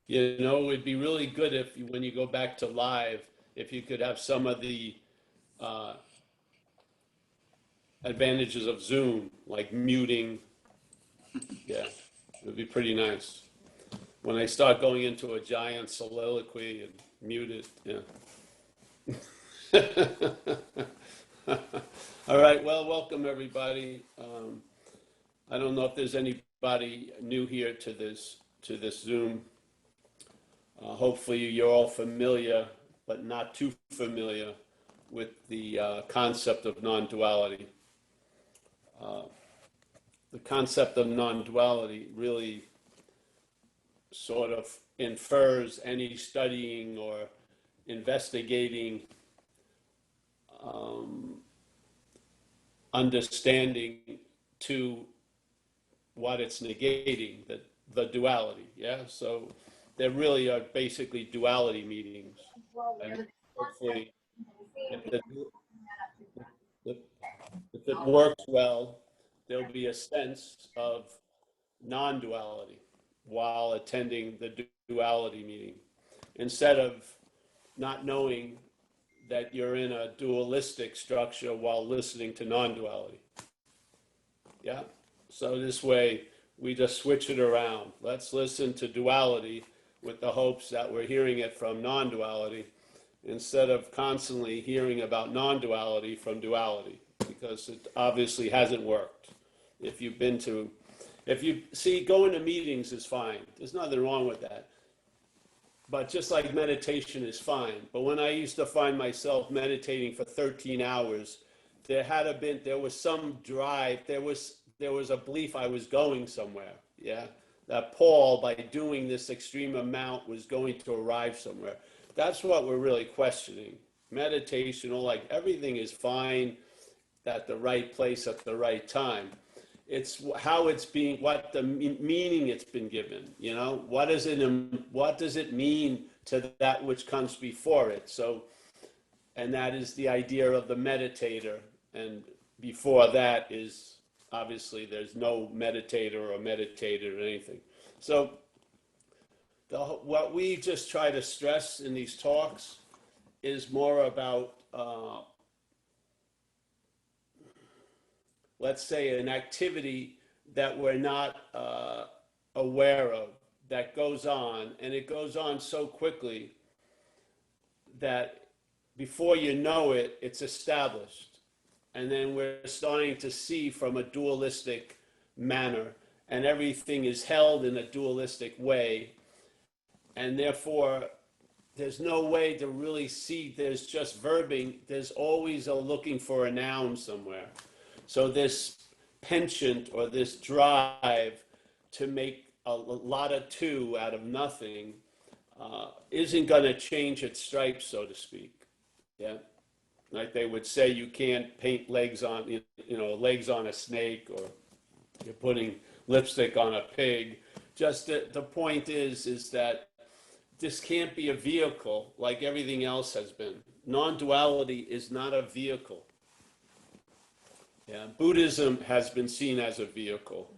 You know, it would be really good if when you go back to live, if you could have some of the uh, advantages of Zoom, like muting. Yeah, it would be pretty nice. When I start going into a giant soliloquy and mute it, yeah. All right, well, welcome everybody. I don't know if there's anybody new here to this Zoom. Hopefully you're all familiar, but not too familiar with the concept of non-duality. The concept of non-duality really sort of infers any studying or investigating understanding to what it's negating, the duality. Yeah, so there really are basically duality meetings, and hopefully, if, the, if, if it works well, there'll be a sense of non-duality while attending the duality meeting, instead of not knowing that you're in a dualistic structure while listening to non-duality. Yeah. So this way, we just switch it around. Let's listen to duality with the hopes that we're hearing it from non-duality instead of constantly hearing about non-duality from duality, because it obviously hasn't worked. If you've been to, if you see, going to meetings is fine. There's nothing wrong with that. But just like meditation is fine. But when I used to find myself meditating for 13 hours, there was some drive, there was a belief I was going somewhere. Yeah. That Paul, by doing this extreme amount, was going to arrive somewhere. That's what we're really questioning. Meditation, or like everything is fine at the right place at the right time. It's how it's being, what the meaning it's been given. You know, what does it mean to that which comes before it? So, and that is the idea of the meditator. And before that is obviously there's no meditator or meditated or anything. So what we just try to stress in these talks is more about, let's say, an activity that we're not aware of that goes on, and it goes on so quickly that before you know it, it's established. And then we're starting to see from a dualistic manner, and everything is held in a dualistic way. And therefore, there's no way to really see, there's just verbing, there's always a looking for a noun somewhere. So this penchant or this drive to make a lot of two out of nothing isn't going to change its stripes, so to speak. Yeah, like they would say, you can't paint legs on, legs on a snake, or you're putting lipstick on a pig. Just the point is that this can't be a vehicle like everything else has been. Non-duality is not a vehicle. Yeah, Buddhism has been seen as a vehicle.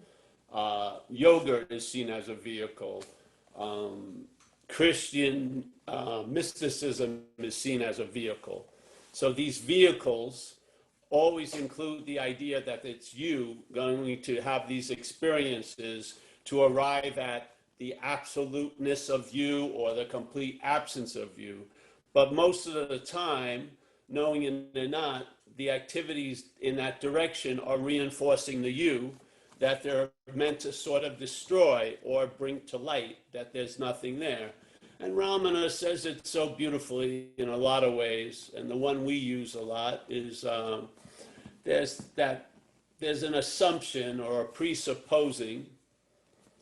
Yoga is seen as a vehicle. Christian mysticism is seen as a vehicle. So these vehicles always include the idea that it's you going to have these experiences to arrive at the absoluteness of you or the complete absence of you. But most of the time, knowing it or not, the activities in that direction are reinforcing the you that they're meant to sort of destroy or bring to light, that there's nothing there. And Ramana says it so beautifully in a lot of ways, and the one we use a lot is there's an assumption or a presupposing.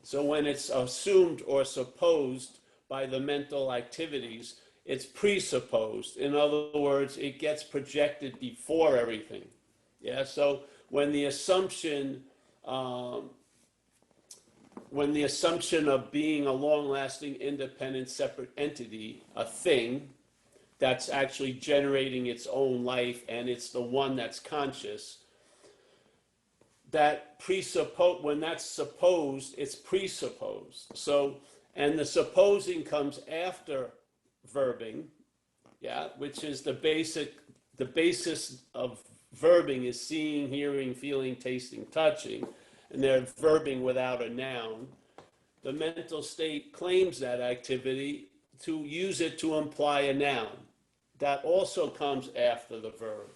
So when it's assumed or supposed by the mental activities, it's presupposed. In other words, it gets projected before everything. Yeah. So when the assumption of being a long-lasting, independent, separate entity, a thing that's actually generating its own life, and it's the one that's conscious, that when that's supposed, it's presupposed. So And the supposing comes after verbing, yeah, which is the basis of verbing is seeing, hearing, feeling, tasting, touching, and they're verbing without a noun. The mental state claims that activity to use it to imply a noun. That also comes after the verb.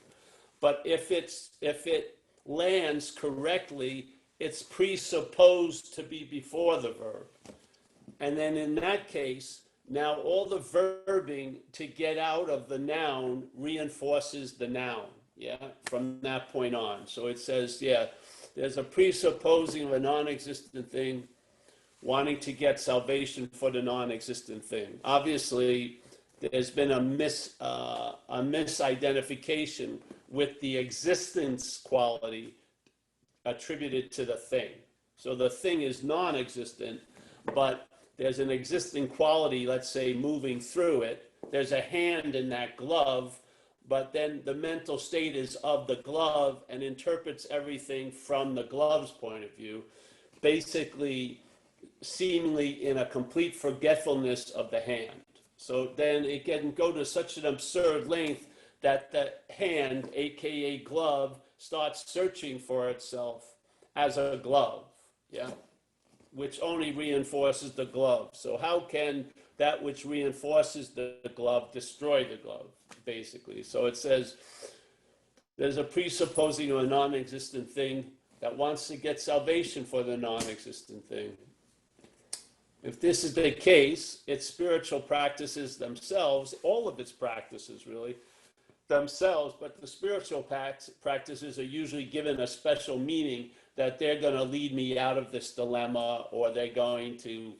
But if it lands correctly, it's presupposed to be before the verb. And then in that case, now all the verbing to get out of the noun reinforces the noun, yeah, from that point on. So it says, yeah, there's a presupposing of a non-existent thing, wanting to get salvation for the non-existent thing. Obviously, there's been a misidentification with the existence quality attributed to the thing. So the thing is non-existent, but there's an existing quality, let's say, moving through it. There's a hand in that glove, but then the mental state is of the glove and interprets everything from the glove's point of view, basically seemingly in a complete forgetfulness of the hand. So then it can go to such an absurd length that the hand, aka glove, starts searching for itself as a glove, yeah, which only reinforces the glove. So how can that which reinforces the glove destroy the glove, basically? So it says there's a presupposing of a non-existent thing that wants to get salvation for the non-existent thing. If this is the case, its spiritual practices themselves, all of its practices really, themselves, but the spiritual practices are usually given a special meaning that they're going to lead me out of this dilemma, or they're going to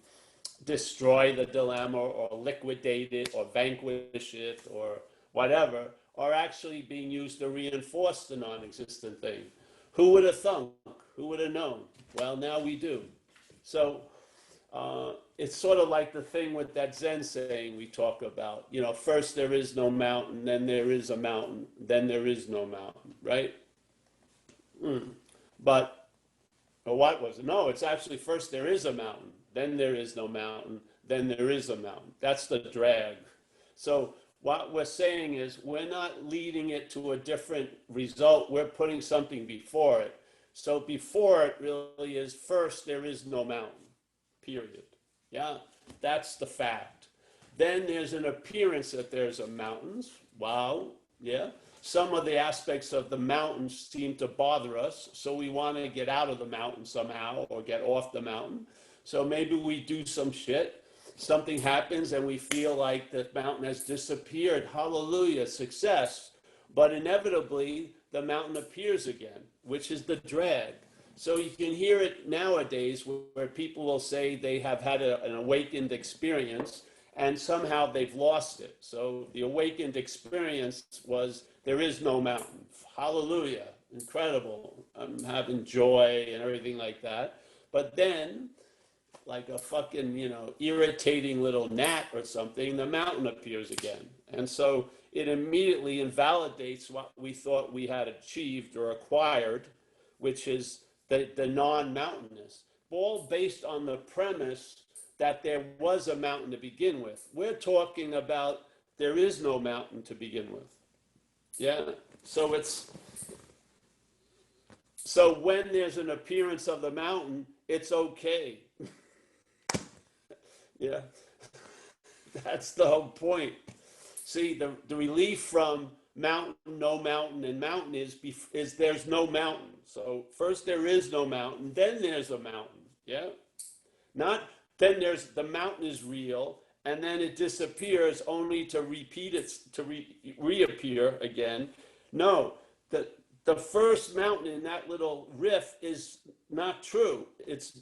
destroy the dilemma, or liquidate it, or vanquish it, or whatever, are actually being used to reinforce the non-existent thing. Who would have thunk? Who would have known? Well, now we do. So it's sort of like the thing with that Zen saying we talk about, you know, first there is no mountain, then there is a mountain, then there is no mountain, right? But, or what was it? No, it's actually first there is a mountain, then there is no mountain, then there is a mountain. That's the drag. So what we're saying is we're not leading it to a different result. We're putting something before it. So before it really is first there is no mountain. Period. Yeah, that's the fact. Then there's an appearance that there's a mountains. Wow, yeah. Some of the aspects of the mountains seem to bother us, so we want to get out of the mountain somehow, or get off the mountain. So maybe we do some shit, something happens, and we feel like the mountain has disappeared. Hallelujah, success. But inevitably, the mountain appears again, which is the drag. So you can hear it nowadays where people will say they have had an awakened experience and somehow they've lost it. So the awakened experience was there is no mountain. Hallelujah. Incredible. I'm having joy and everything like that. But then, like a fucking, irritating little gnat or something, the mountain appears again. And so it immediately invalidates what we thought we had achieved or acquired, which is the non-mountainous, all based on the premise that there was a mountain to begin with. We're talking about there is no mountain to begin with. Yeah, so when there's an appearance of the mountain, it's okay. Yeah, that's the whole point. See, the relief from mountain, no mountain, and mountain is there's no mountain. So first there is no mountain, then there's a mountain. Yeah, not then there's the mountain is real, and then it disappears only to repeat it to reappear again. No, the first mountain in that little riff is not true.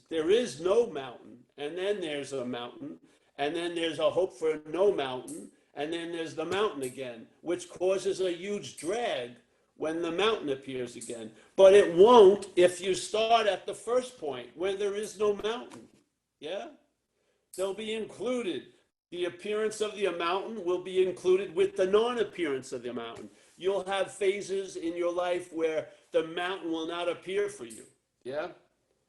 There is no mountain, and then there's a mountain, and then there's a hope for no mountain. And then there's the mountain again, which causes a huge drag when the mountain appears again. But it won't if you start at the first point where there is no mountain. Yeah? They'll be included. The appearance of the mountain will be included with the non-appearance of the mountain. You'll have phases in your life where the mountain will not appear for you. Yeah?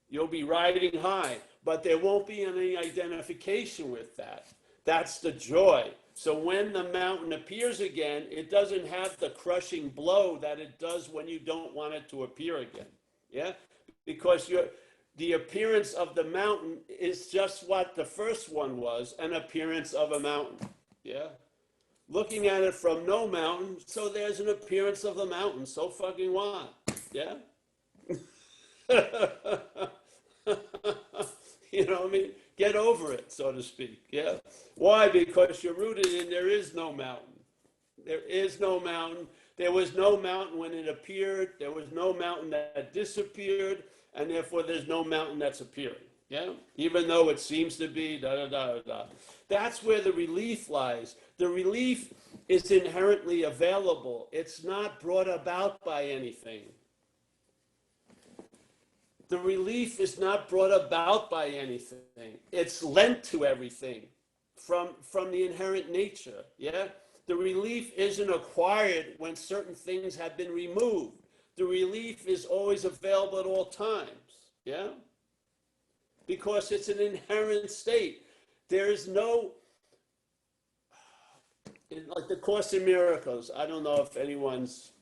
You'll be riding high. but there won't be any identification with that. That's the joy. So when the mountain appears again, it doesn't have the crushing blow that it does when you don't want it to appear again. Yeah? Because the appearance of the mountain is just what the first one was, an appearance of a mountain. Yeah? Looking at it from no mountain, so there's an appearance of the mountain. So fucking what? Yeah? You know what I mean? Get over it, so to speak. Yeah. Why? Because you're rooted in there is no mountain. There is no mountain. There was no mountain when it appeared. There was no mountain that disappeared, and therefore there's no mountain that's appearing. Yeah. Even though it seems to be da da da da da. That's where the relief lies. The relief is inherently available. It's not brought about by anything. The relief is not brought about by anything. It's lent to everything from the inherent nature. Yeah? The relief isn't acquired when certain things have been removed. The relief is always available at all times. Yeah? Because it's an inherent state. There is no, like the Course in Miracles, I don't know if anyone's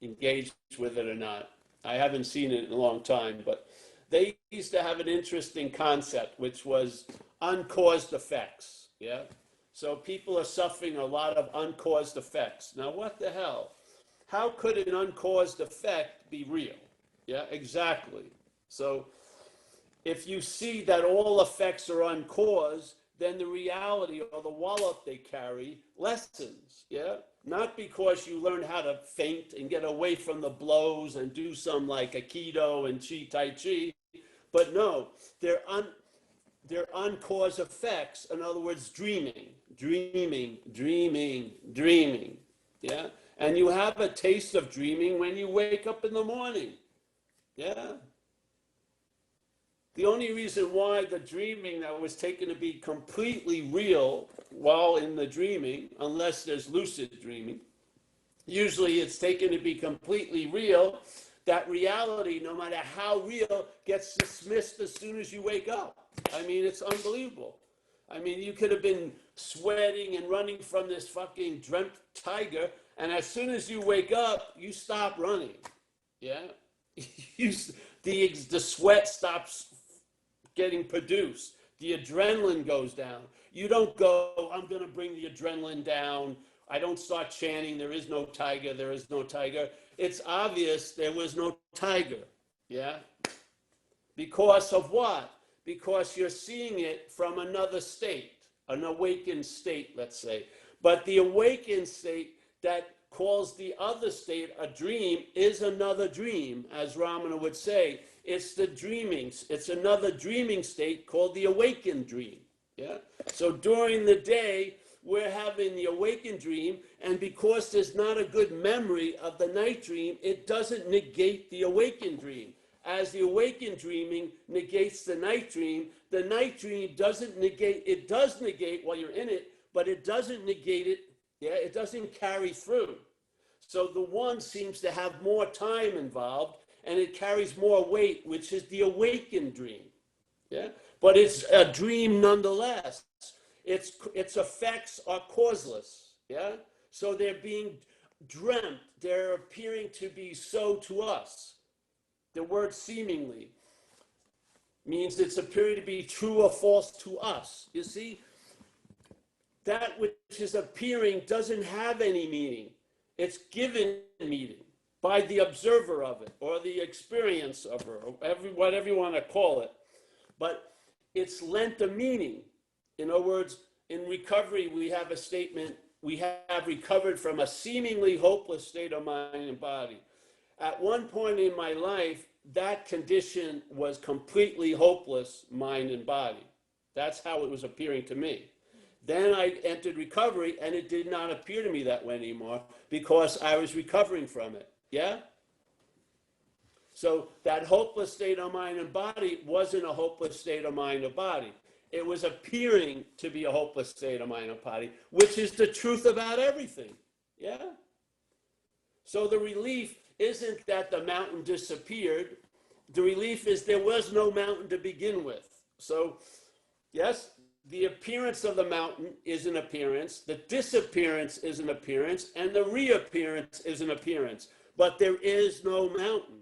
engaged with it or not. I haven't seen it in a long time, but they used to have an interesting concept, which was uncaused effects. Yeah. So people are suffering a lot of uncaused effects. Now, what the hell? How could an uncaused effect be real? Yeah, exactly. So if you see that all effects are uncaused, then the reality or the wallop they carry lessens. Yeah. Not because you learn how to feint and get away from the blows and do some like Aikido and Tai Chi, but no, they're uncaused effects. In other words, dreaming. Yeah? And you have a taste of dreaming when you wake up in the morning. Yeah? The only reason why the dreaming that was taken to be completely real while in the dreaming, unless there's lucid dreaming, usually it's taken to be completely real. That reality, no matter how real, gets dismissed as soon as you wake up. I mean, it's unbelievable. I mean, you could have been sweating and running from this fucking dreamt tiger, and as soon as you wake up, you stop running. Yeah? The sweat stops getting produced. The adrenaline goes down. You don't go, I'm going to bring the adrenaline down. I don't start chanting, there is no tiger, there is no tiger. It's obvious there was no tiger. Yeah? Because of what? Because you're seeing it from another state, an awakened state, let's say. But the awakened state that calls the other state a dream is another dream, as Ramana would say. It's the dreaming. It's another dreaming state called the awakened dream. Yeah. So during the day, we're having the awakened dream, and because there's not a good memory of the night dream, it doesn't negate the awakened dream. As the awakened dreaming negates the night dream doesn't negate, it does negate while you're in it, but it doesn't negate it. Yeah, it doesn't carry through. So the one seems to have more time involved, and it carries more weight, which is the awakened dream. Yeah, but it's a dream nonetheless. Its effects are causeless. Yeah, so they're being dreamt. They're appearing to be so to us. The word seemingly means it's appearing to be true or false to us. You see, that which is appearing doesn't have any meaning. It's given meaning by the observer of it or the experience of her, or whatever you want to call it. But it's lent a meaning. In other words, in recovery, we have a statement, we have recovered from a seemingly hopeless state of mind and body. At one point in my life, that condition was completely hopeless, mind and body. That's how it was appearing to me. Then I entered recovery, and it did not appear to me that way anymore because I was recovering from it. Yeah? So that hopeless state of mind and body wasn't a hopeless state of mind or body. It was appearing to be a hopeless state of mind or body, which is the truth about everything. Yeah? So the relief isn't that the mountain disappeared. The relief is there was no mountain to begin with. So yes, the appearance of the mountain is an appearance, the disappearance is an appearance, and the reappearance is an appearance. But there is no mountain.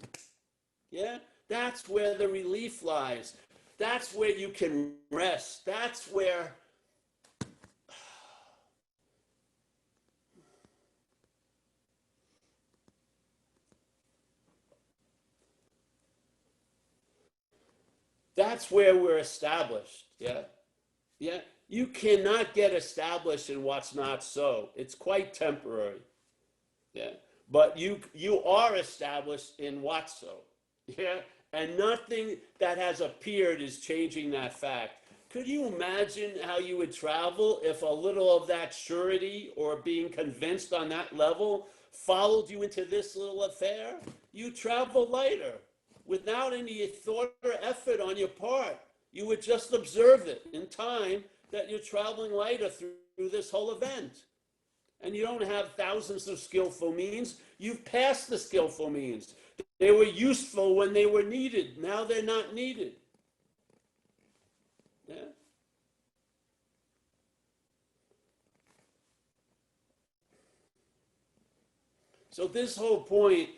Yeah? That's where the relief lies. That's where you can rest. That's where we're established. Yeah. Yeah. You cannot get established in what's not so. It's quite temporary. Yeah. But you are established in what's so. Yeah. And nothing that has appeared is changing that fact. Could you imagine how you would travel if a little of that surety or being convinced on that level followed you into this little affair? You travel lighter without any thought or effort on your part. You would just observe it in time that you're traveling lighter through this whole event. And you don't have thousands of skillful means. You've passed the skillful means. They were useful when they were needed. Now they're not needed. Yeah. So this whole point,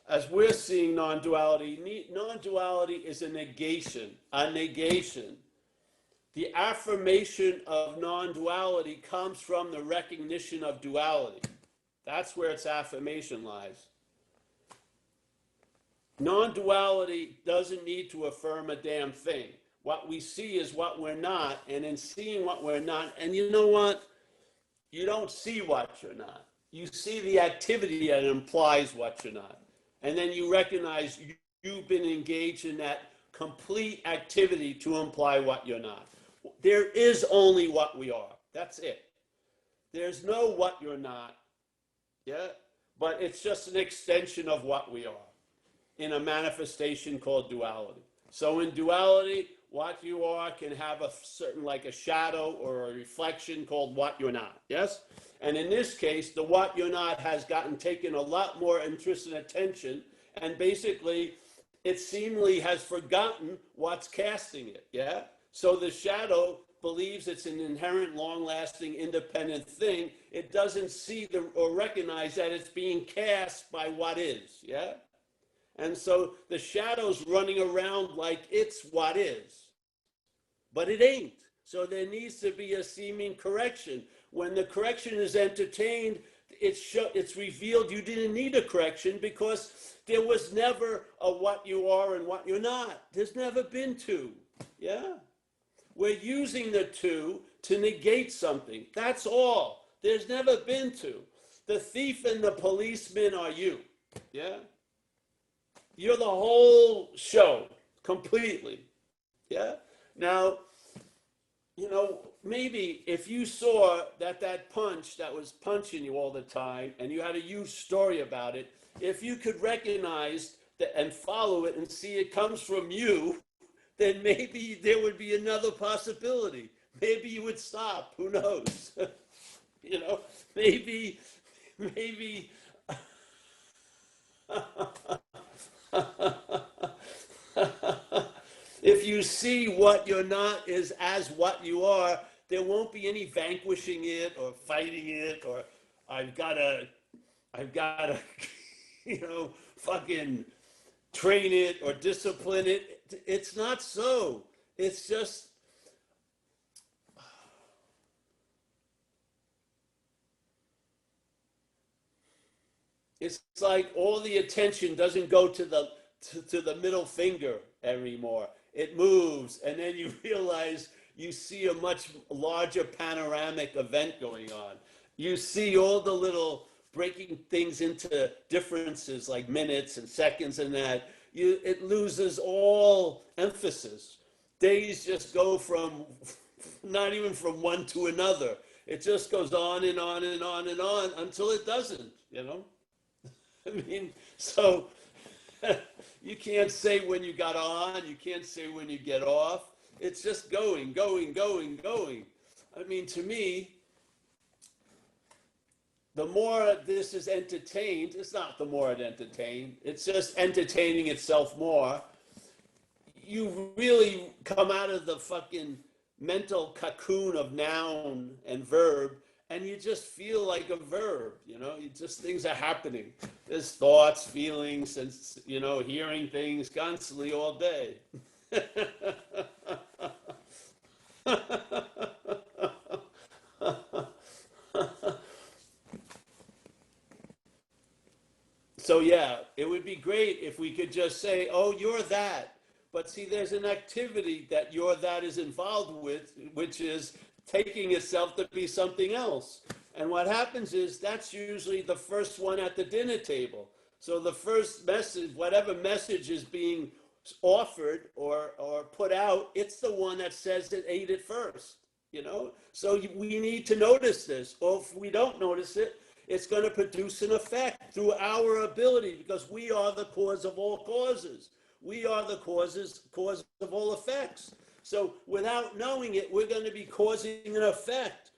as we're seeing non-duality, non-duality is a negation, a negation. The affirmation of non-duality comes from the recognition of duality. That's where its affirmation lies. Non-duality doesn't need to affirm a damn thing. What we see is what we're not, and in seeing what we're not, and you know what? You don't see what you're not. You see the activity that implies what you're not. And then you recognize you've been engaged in that complete activity to imply what you're not. There is only what we are. That's it. There's no what you're not. Yeah? But it's just an extension of what we are in a manifestation called duality. So in duality, what you are can have a certain, like a shadow or a reflection called what you're not. Yes? And in this case, the what you're not has gotten taken a lot more interest and attention, and basically it seemingly has forgotten what's casting it. Yeah? So the shadow believes it's an inherent, long-lasting, independent thing. It doesn't see or recognize that it's being cast by what is. Yeah? And so the shadow's running around like it's what is, but it ain't. So there needs to be a seeming correction. When the correction is entertained, it's revealed you didn't need a correction because there was never a what you are and what you're not. There's never been two. Yeah? We're using the two to negate something. That's all. There's never been two. The thief and the policeman are you. Yeah? You're the whole show, completely. Yeah? Now, maybe if you saw that punch that was punching you all the time and you had a huge story about it, if you could recognize that and follow it and see it comes from you, then maybe there would be another possibility. Maybe you would stop. Who knows? Maybe if you see what you're not is as what you are, there won't be any vanquishing it or fighting it or I've gotta fucking train it or discipline it. It's not so. It's just it's like all the attention doesn't go to the middle finger anymore. It moves, and then you realize you see a much larger panoramic event going on. You see all the little breaking things into differences like minutes and seconds and that. It loses all emphasis. Days just go from, not even from one to another. It just goes on and on and on and on until it doesn't, I mean, so you can't say when you got on, you can't say when you get off. It's just going, going, going, going. I mean, to me, the more this is entertained, it's not the more it entertained, it's just entertaining itself more. you really come out of the fucking mental cocoon of noun and verb, and you just feel like a verb, you just, things are happening. There's thoughts, feelings, and, hearing things constantly all day. So yeah, it would be great if we could just say, oh, you're that. But see, there's an activity that you're that is involved with, which is taking itself to be something else. And what happens is that's usually the first one at the dinner table. So the first message, whatever message is being offered or put out, it's the one that says it ate it first, So we need to notice this. Or if we don't notice it, it's going to produce an effect through our ability, because we are the cause of all causes. We are the cause of all effects. So without knowing it, we're going to be causing an effect.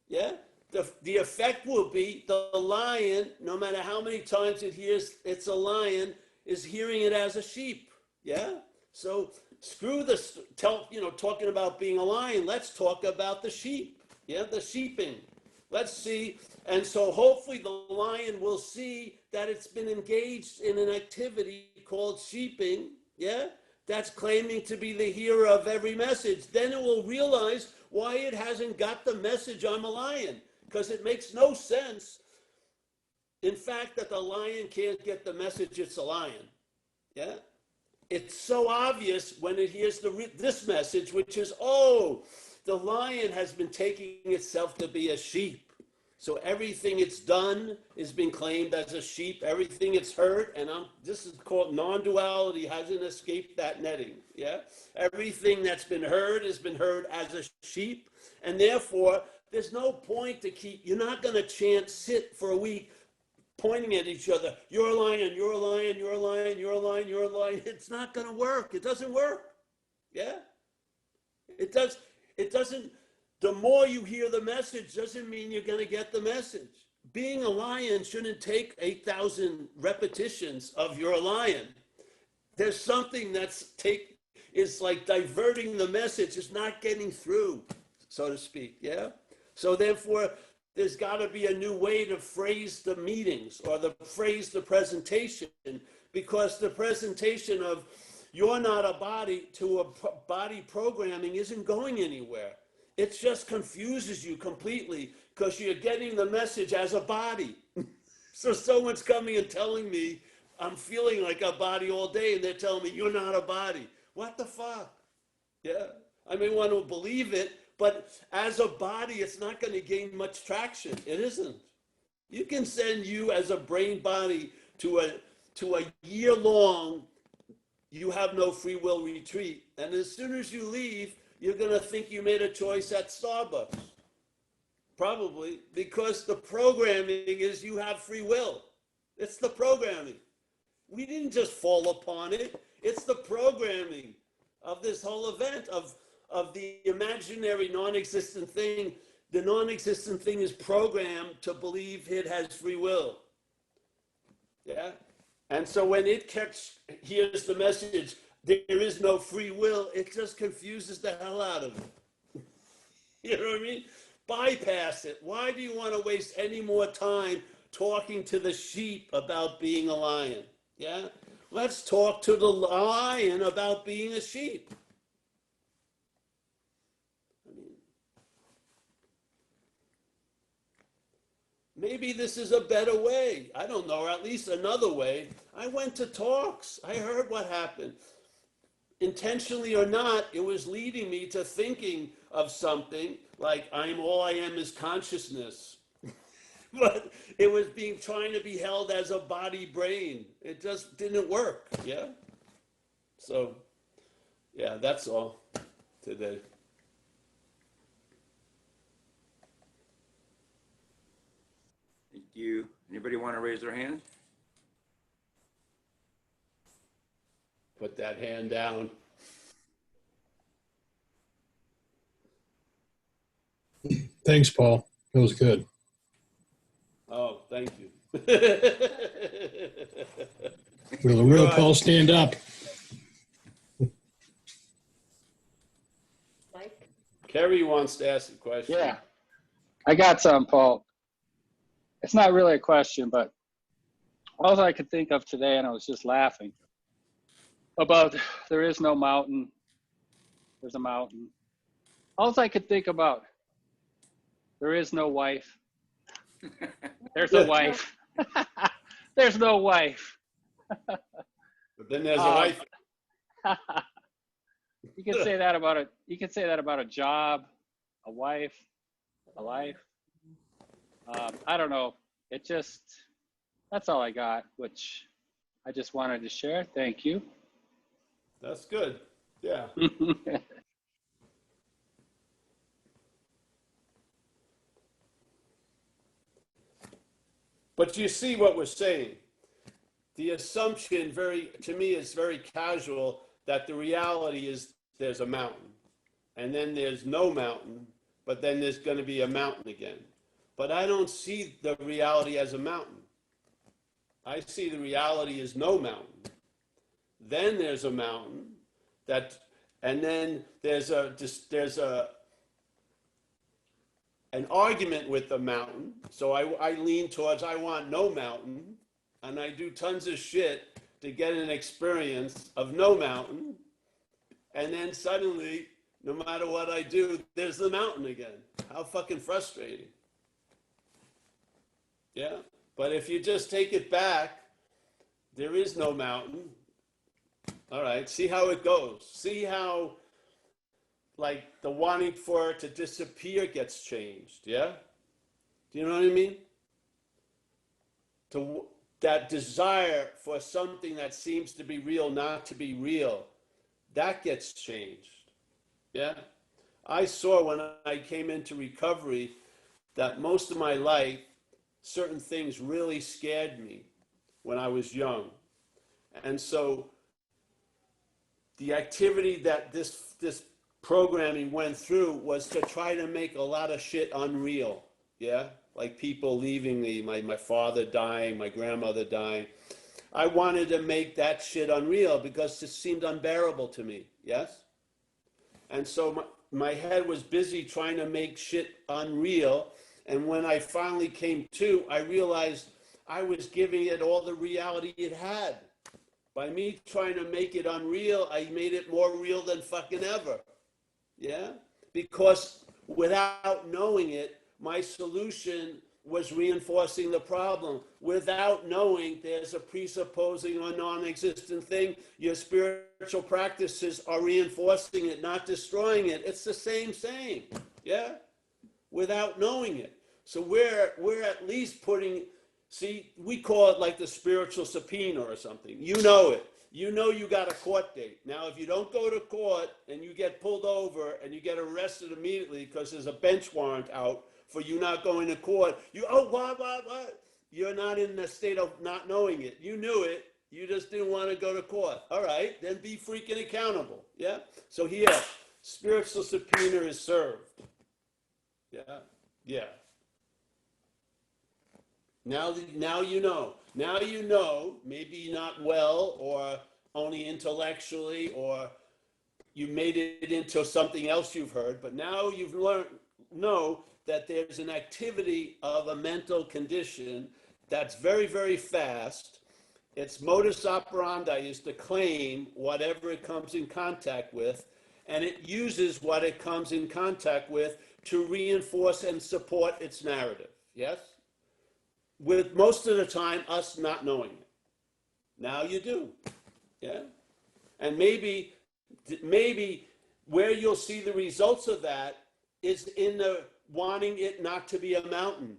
Yeah? The effect will be the lion, no matter how many times it hears it's a lion, is hearing it as a sheep. Yeah? So screw this, talking about being a lion. Let's talk about the sheep. Yeah? The sheeping. Let's see. And so hopefully the lion will see that it's been engaged in an activity called sheeping, yeah? That's claiming to be the hearer of every message. Then it will realize why it hasn't got the message, I'm a lion, because it makes no sense, in fact, that the lion can't get the message it's a lion, yeah? It's so obvious when it hears this message, which is, oh, the lion has been taking itself to be a sheep. So everything it's done is being claimed as a sheep. Everything it's heard, and this is called non-duality, hasn't escaped that netting. Yeah, everything that's been heard has been heard as a sheep, and therefore there's no point to keep. You're not going to sit for a week pointing at each other. You're a lion. You're a lion. You're a lion. You're a lion. You're a lion. It's not going to work. It doesn't work. Yeah, it does. It doesn't. The more you hear the message doesn't mean you're going to get the message. Being a lion shouldn't take 8,000 repetitions of you're a lion. There's something is like diverting the message. It's not getting through, so to speak, yeah? So therefore, there's got to be a new way to phrase the meetings or phrase the presentation, because the presentation of you're not a body to a body programming isn't going anywhere. It just confuses you completely because you're getting the message as a body. So someone's coming and telling me I'm feeling like a body all day, and they're telling me you're not a body. What the fuck? Yeah, I may want to believe it, but as a body, it's not going to gain much traction. It isn't. You can send you as a brain body to a year-long, you have no free will retreat, and as soon as you leave, you're going to think you made a choice at Starbucks. Probably, because the programming is you have free will. It's the programming. We didn't just fall upon it. It's the programming of this whole event, of the imaginary non-existent thing. The non-existent thing is programmed to believe it has free will. Yeah? And so when it hears the message, there is no free will, it just confuses the hell out of it. You know what I mean? Bypass it. Why do you want to waste any more time talking to the sheep about being a lion? Yeah? Let's talk to the lion about being a sheep. I mean, maybe this is a better way. I don't know, or at least another way. I went to talks. I heard what happened. Intentionally or not, it was leading me to thinking of something like all I am is consciousness. But it was trying to be held as a body brain. It just didn't work, yeah? So, yeah, that's all today. Thank you. Anybody want to raise their hand? Put that hand down. Thanks, Paul. That was good. Oh, thank you. Will the real Paul stand up? Kerry wants to ask a question. Yeah, I got some, Paul. It's not really a question, but all I could think of today, and I was just laughing about there is no mountain. There's a mountain. All I could think about, there is no wife. There's a wife. There's no wife. But then there's a wife. You can say that about a job, a wife, a life. I don't know. That's all I got, which I just wanted to share. Thank you. That's good. Yeah. But you see what we're saying. The assumption to me is very casual that the reality is there's a mountain and then there's no mountain, but then there's going to be a mountain again. But I don't see the reality as a mountain. I see the reality as no mountain. Then there's a mountain and then there's an argument with the mountain. So I lean towards I want no mountain, and I do tons of shit to get an experience of no mountain. And then suddenly, no matter what I do, there's the mountain again. How fucking frustrating. Yeah. But if you just take it back, there is no mountain. All right. See how it goes. See how, like, the wanting for it to disappear gets changed. Yeah. Do you know what I mean? That desire for something that seems to be real not to be real, that gets changed. Yeah. I saw when I came into recovery that most of my life, certain things really scared me when I was young. And so the activity that this programming went through was to try to make a lot of shit unreal. Yeah. Like people leaving me, my father dying, my grandmother dying. I wanted to make that shit unreal because it seemed unbearable to me. Yes. And so my head was busy trying to make shit unreal. And when I finally came to, I realized I was giving it all the reality it had. By me trying to make it unreal, I made it more real than fucking ever. Yeah? Because without knowing it, my solution was reinforcing the problem. Without knowing there's a presupposing or non-existent thing, your spiritual practices are reinforcing it, not destroying it. It's the same. Yeah? Without knowing it. So we're at least putting, see, we call it like the spiritual subpoena or something. You know it. You know you got a court date. Now, if you don't go to court and you get pulled over and you get arrested immediately because there's a bench warrant out for you not going to court, what? You're not in the state of not knowing it. You knew it. You just didn't want to go to court. All right, then be freaking accountable. Yeah? So here, spiritual subpoena is served. Yeah. Now you know. Now you know, maybe not well or only intellectually, or you made it into something else you've heard, but now you've know that there's an activity of a mental condition that's very, very fast. Its modus operandi is to claim whatever it comes in contact with, and it uses what it comes in contact with to reinforce and support its narrative. Yes? With most of the time, us not knowing it. Now you do. Yeah? And maybe where you'll see the results of that is in the wanting it not to be a mountain.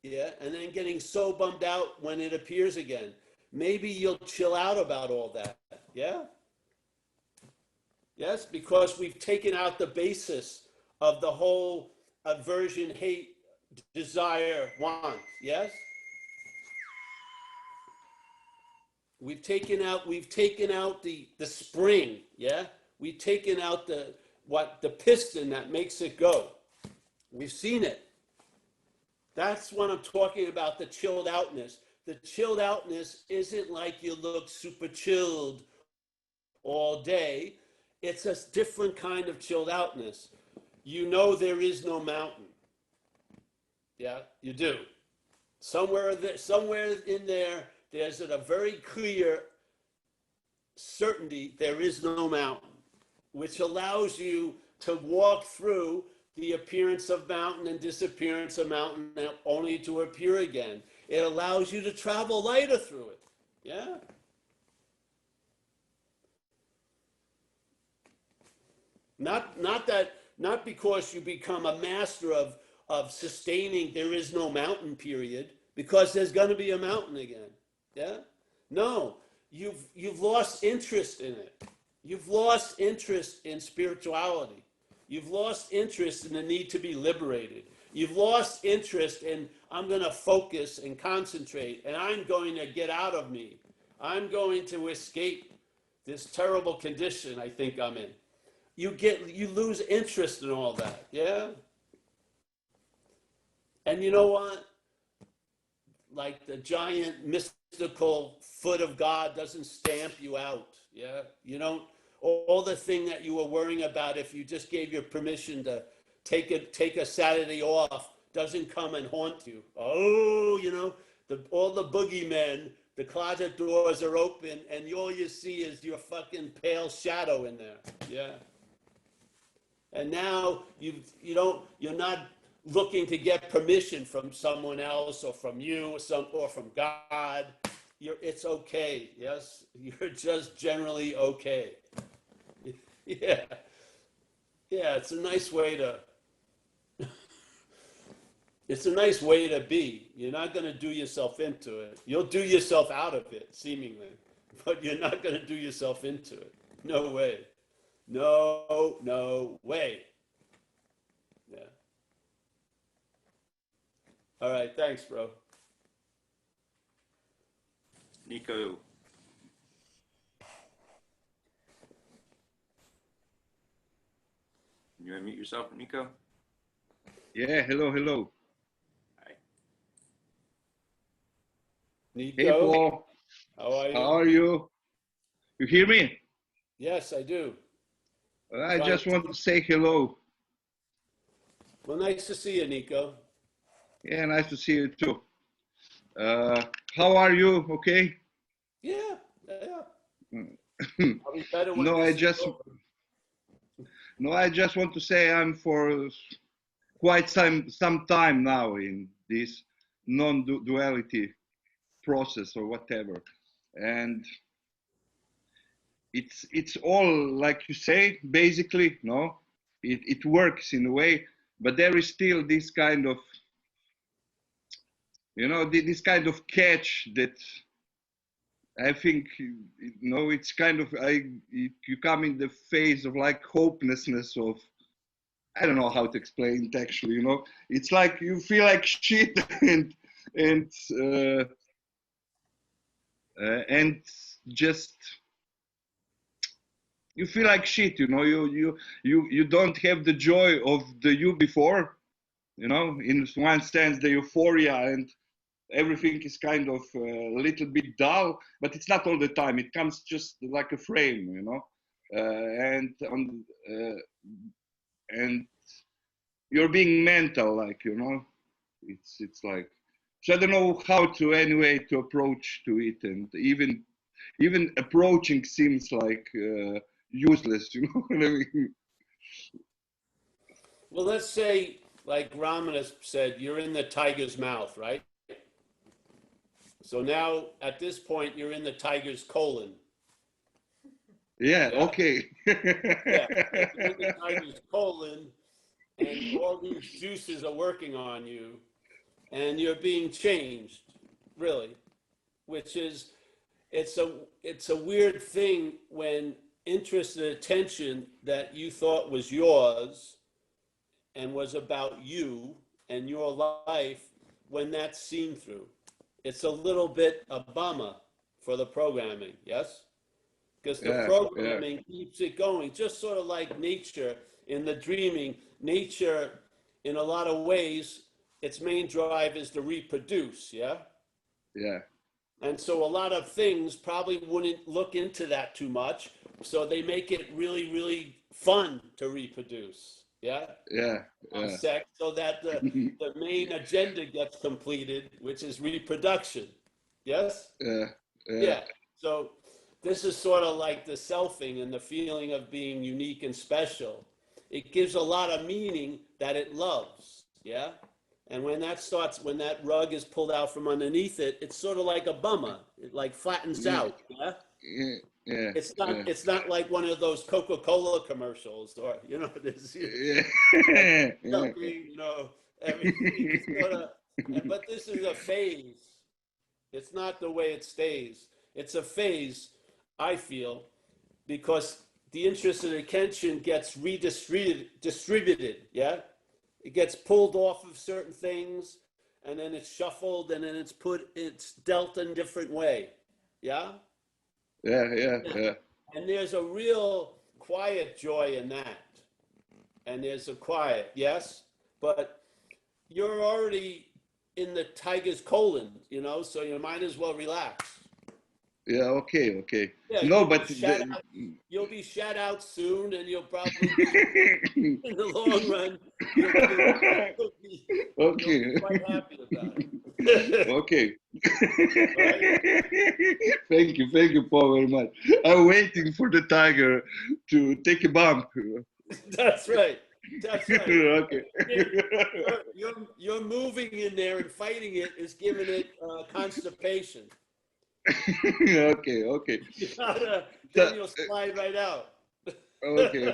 Yeah? And then getting so bummed out when it appears again. Maybe you'll chill out about all that. Yeah? Yes? Because we've taken out the basis of the whole aversion, hate, desire, want. Yes? We've taken out the spring. Yeah? We've taken out the piston that makes it go. We've seen it. That's what I'm talking about, the chilled outness. The chilled outness isn't like you look super chilled all day. It's a different kind of chilled outness. you know there is no mountain. Yeah, you do. Somewhere in there, there's a very clear certainty there is no mountain, which allows you to walk through the appearance of mountain and disappearance of mountain only to appear again. It allows you to travel lighter through it. Yeah. Not because you become a master of sustaining there is no mountain period, because there's going to be a mountain again. Yeah. No, you've lost interest in it. You've lost interest in spirituality. You've lost interest in the need to be liberated. You've lost interest in, I'm going to focus and concentrate, and I'm going to get out of me. I'm going to escape this terrible condition I think I'm in. You lose interest in all that, yeah? And you know what? Like the giant mystical foot of God doesn't stamp you out, yeah? You don't, all the thing that you were worrying about, if you just gave your permission to take a Saturday off, doesn't come and haunt you. Oh, you know, all the boogeymen, the closet doors are open, and all you see is your fucking pale shadow in there, yeah? And now you're not looking to get permission from someone else or from you or from God. It's okay. Yes, you're just generally okay. Yeah, yeah. It's a nice way to. It's a nice way to be. You're not going to do yourself into it. You'll do yourself out of it, seemingly, but you're not going to do yourself into it. No way. No way. Yeah. All right. Thanks, bro. Nico. Can you unmute yourself, Nico? Yeah, hello. Hi. Nico, Hey, Paul. how are you? How are you? You hear me? Yes, I do. I just want to say hello. Well, nice to see you, Nico. Yeah, nice to see you too. How are you? Okay? Yeah. I'll be better when No, this is over. I just want to say I'm for quite some time now in this non-duality process or whatever, and it's all like you say. Basically, no, it works in a way, but there is still this kind of, this kind of catch that I think, it's kind of, you come in the phase of like hopelessness of, I don't know how to explain it actually, it's like you feel like shit and and just, you feel like shit, you don't have the joy of the you before, in one sense, the euphoria and everything is kind of a little bit dull, but it's not all the time. It comes just like a frame, and you're being mental, like, it's like, so I don't know how to anyway to approach to it, and even approaching seems like useless, you know what I mean? Well, let's say, like Ramana said, you're in the tiger's mouth, right? So now, at this point, you're in the tiger's colon. Yeah, Yeah. okay. Yeah, you're in the tiger's colon, and all these juices are working on you, and you're being changed, really, which is, it's a weird thing when interest and attention that you thought was yours and was about you and your life, when that's seen through. It's a little bit a bummer for the programming, yes? Because the programming keeps it going, just sort of like nature in the dreaming. Nature, in a lot of ways, its main drive is to reproduce, yeah? Yeah. And so a lot of things probably wouldn't look into that too much, so they make it really, really fun to reproduce, yeah, Yeah. on Yeah. sex, so that the main agenda gets completed, which is reproduction. Yes? Yeah. Yeah. Yeah. So this is sort of like the selfing and the feeling of being unique and special. It gives a lot of meaning that it loves. Yeah. And when that starts, when that rug is pulled out from underneath it, it's sort of like a bummer. It like flattens Yeah. out. Yeah. Yeah. Yeah. It's Yeah. not like one of those Coca-Cola commercials, or this Yeah. like Yeah. milking, everything. It's sort of, but this is a phase. It's not the way it stays. It's a phase, I feel, because the interest and attention gets distributed, yeah? It gets pulled off of certain things, and then it's shuffled, and then it's dealt in a different way, yeah? Yeah. Yeah. Yeah. Yeah. And there's a real quiet joy in that. And there's a quiet, yes? But you're already in the tiger's colon, so you might as well relax. Yeah. Okay. Okay. Yeah, No, but you'll be shut out soon, and you'll probably be, in the long run, you'll okay. be quite happy about it. Okay. Right? Thank you, Paul, very much. I'm waiting for the tiger to take a bump. That's right. That's right. Okay. You're moving in there and fighting it is giving it constipation. Okay. Okay. Then you'll slide right out. Okay. Uh,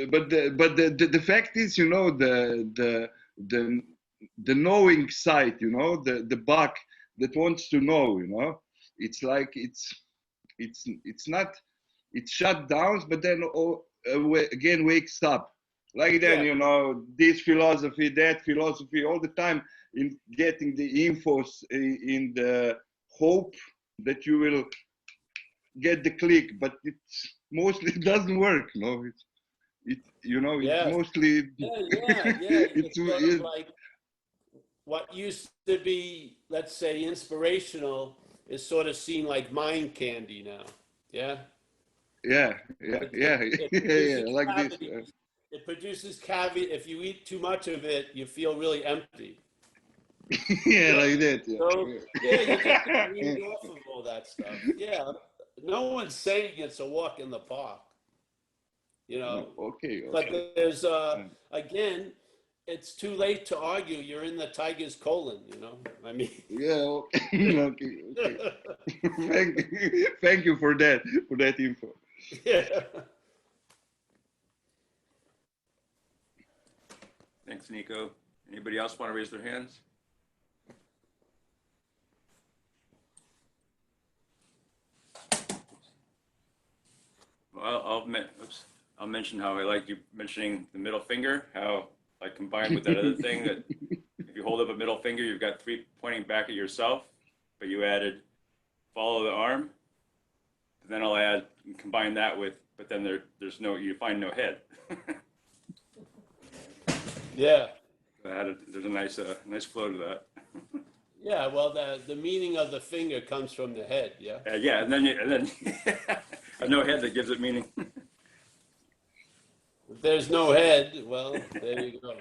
but the fact is, the knowing side, the bug that wants to know, it's like it's not, it shut down, but then again wakes up. Like then, Yeah. this philosophy, that philosophy, all the time in getting the info in the hope that you will get the click, but it mostly doesn't work. No, it's Yes. mostly Yeah. it's It's sort of like what used to be, let's say, inspirational is sort of seen like mind candy now. Yeah. yeah, It yeah, produces like this. cavities. It produces cavity. If you eat too much of it, you feel really empty. Yeah, like that. So Yeah, yeah, you just get yeah. weaned off of all that stuff. Yeah. No one's saying it's a walk in the park, No, okay, but okay. there's again, it's too late to argue. You're in the tiger's colon, I mean. Yeah, okay, okay. Thank you for that info. Yeah. Thanks, Nico. Anybody else want to raise their hands? Well, I'll mention how I like you mentioning the middle finger, how like combined with that other thing that if you hold up a middle finger, you've got three pointing back at yourself, but you added follow the arm. And then I'll combine that with, but then you find no head. Yeah. There's a nice flow to that. Yeah. Well, the meaning of the finger comes from the head. Yeah. Yeah, and then a no head that gives it meaning. If there's no head, well, there you go.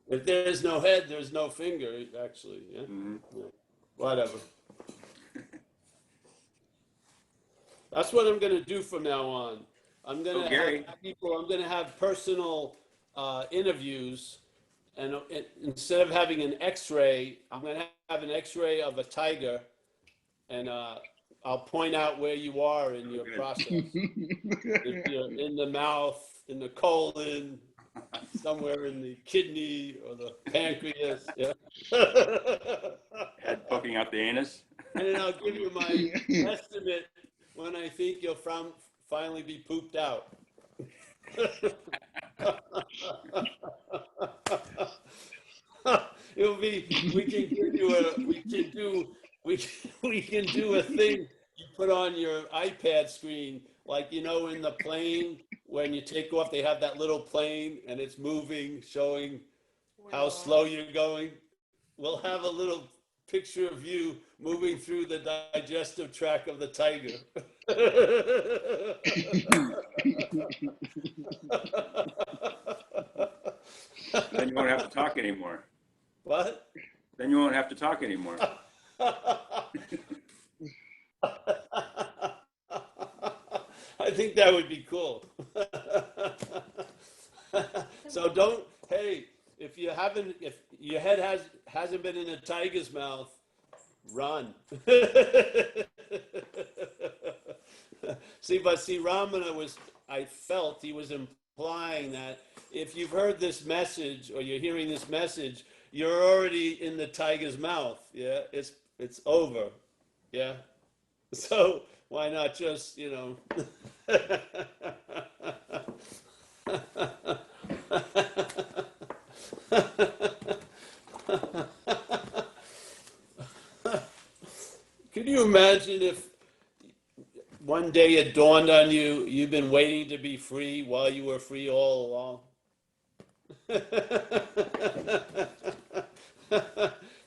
If there's no head, there's no finger, actually. Yeah. Mm-hmm. Yeah. Whatever. That's what I'm going to do from now on. I'm going to have people. I'm going to have personal interviews, and instead of having an X-ray, I'm going to have an X-ray of a tiger, and I'll point out where you are in your process. If you're in the mouth, in the colon, somewhere in the kidney or the pancreas. Yeah. Head poking out the anus. And then I'll give you my estimate when I think you'll finally be pooped out. It'll be. We can give you we can do a thing you put on your iPad screen, like in the plane when you take off, they have that little plane and it's moving, showing how slow you're going. We'll have a little picture of you moving through the digestive tract of the tiger. Then you won't have to talk anymore. What? Then you won't have to talk anymore. I think that would be cool. So don't, hey, if your head hasn't been in a tiger's mouth, run. See, Ramana I felt he was implying that if you've heard this message or you're hearing this message, you're already in the tiger's mouth. Yeah, it's over. Yeah. So why not just, Can you imagine if one day it dawned on you, you've been waiting to be free while you were free all along?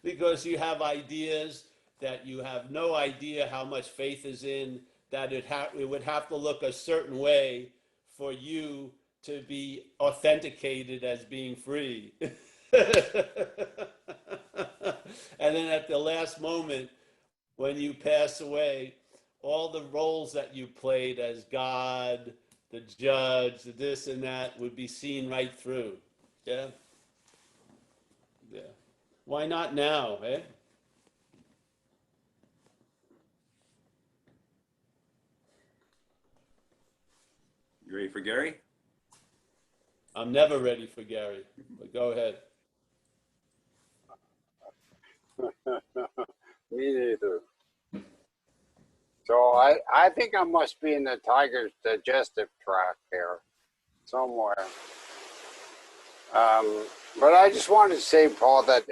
Because you have ideas that you have no idea how much faith is in, that it would have to look a certain way for you to be authenticated as being free. And then at the last moment, when you pass away, all the roles that you played as God, the judge, the this and that would be seen right through. Yeah? Yeah. Why not now, eh? You ready for Gary? I'm never ready for Gary, but go ahead. Me neither. So I think I must be in the tiger's digestive tract there somewhere. But I just wanted to say, Paul, that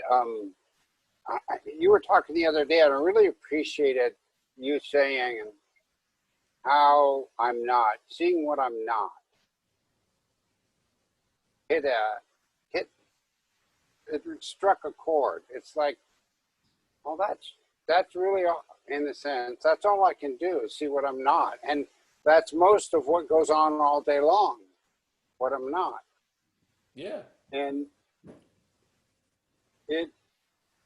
you were talking the other day, and I really appreciated you saying how I'm not, seeing what I'm not. It struck a chord. It's like, well, that's really, in a sense, that's all I can do is see what I'm not. And that's most of what goes on all day long, what I'm not. Yeah. And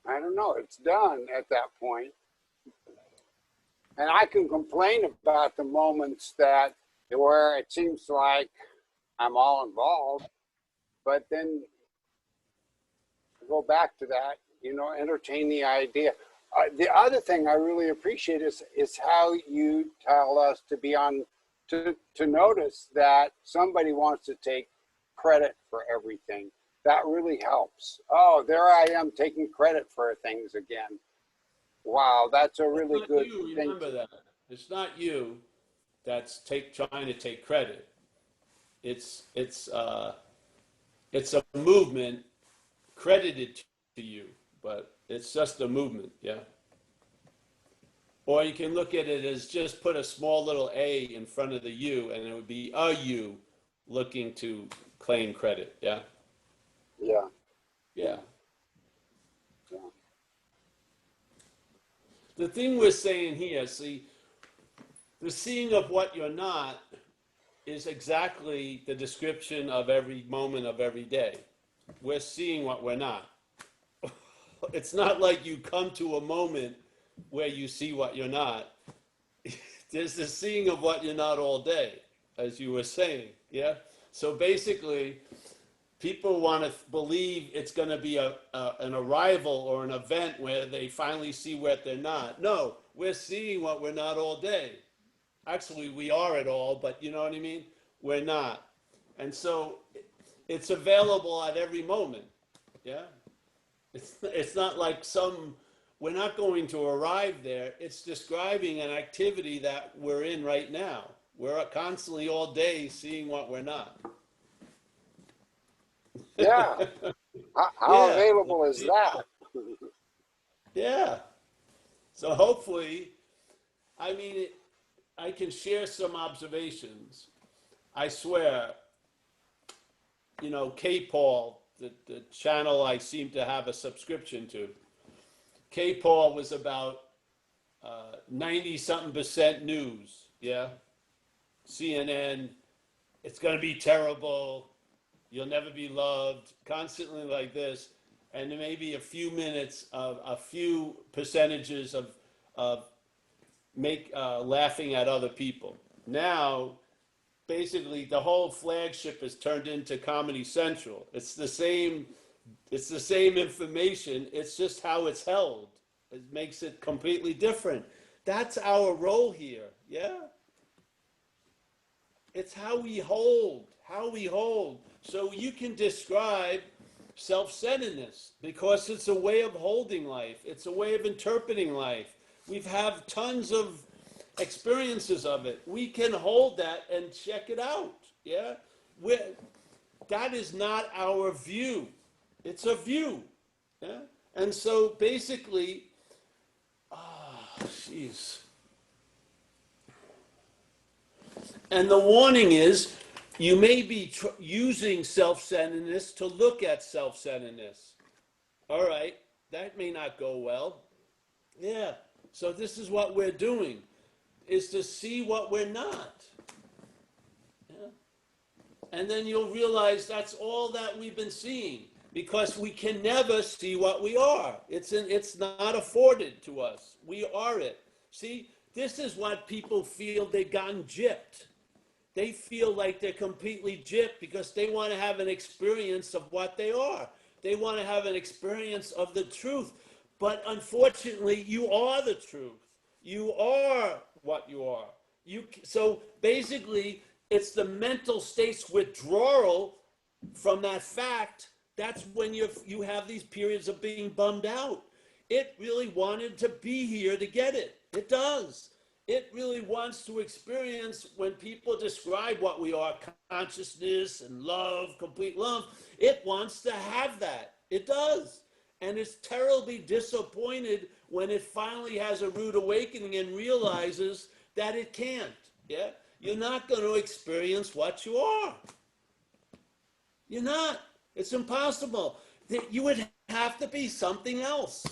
I don't know, it's done at that point. And I can complain about the moments where it seems like I'm all involved, but then go back to that, entertain the idea. The other thing I really appreciate is how you tell us to be to notice that somebody wants to take credit for everything. That really helps. Oh, there I am taking credit for things again. Wow, that's a really good thing. Remember that. It's not you that's trying to take credit. It's a movement credited to you, but it's just a movement, yeah? Or you can look at it as just put a small little a in front of the you, and it would be a you looking to claim credit, yeah? Yeah. Yeah. The thing we're saying here, see, the seeing of what you're not is exactly the description of every moment of every day. We're seeing what we're not. It's not like you come to a moment where you see what you're not. There's the seeing of what you're not all day, as you were saying, yeah? So basically, people want to believe it's going to be an arrival or an event where they finally see what they're not. No, we're seeing what we're not all day. Actually, we are it all, but you know what I mean? We're not. And so it's available at every moment, yeah? It's not like we're not going to arrive there. It's describing an activity that we're in right now. We're constantly all day seeing what we're not. Yeah. How available is that? Yeah. So hopefully, I can share some observations. I swear, K-Paul, the channel I seem to have a subscription to, K-Paul was about 90-something% news, yeah? CNN, it's going to be terrible, you'll never be loved, constantly like this, and there may be a few minutes of a few percentages of laughing at other people. Now, basically, the whole flagship is turned into Comedy Central. It's the same information. It's just how it's held. It makes it completely different. That's our role here. Yeah. It's how we hold. So you can describe self-centeredness because it's a way of holding life. It's a way of interpreting life. We've had tons of experiences of it. We can hold that and check it out. Yeah. That is not our view. It's a view. Yeah. And so basically, jeez. And the warning is, you may be using self-centeredness to look at self-centeredness. All right, that may not go well. Yeah, so this is what we're doing, is to see what we're not. Yeah. And then you'll realize that's all that we've been seeing, because we can never see what we are. It's not afforded to us. We are it. See, this is what people feel they've gotten gypped. They feel like they're completely gypped because they want to have an experience of what they are. They want to have an experience of the truth. But unfortunately, you are the truth. You are what you are. So basically, it's the mental state's withdrawal from that fact. That's when you have these periods of being bummed out. It really wanted to be here to get it. It does. It really wants to experience, when people describe what we are, consciousness and love, complete love, it wants to have that. It does. And it's terribly disappointed when it finally has a rude awakening and realizes that it can't. Yeah? You're not going to experience what you are. You're not. It's impossible. You would have to be something else.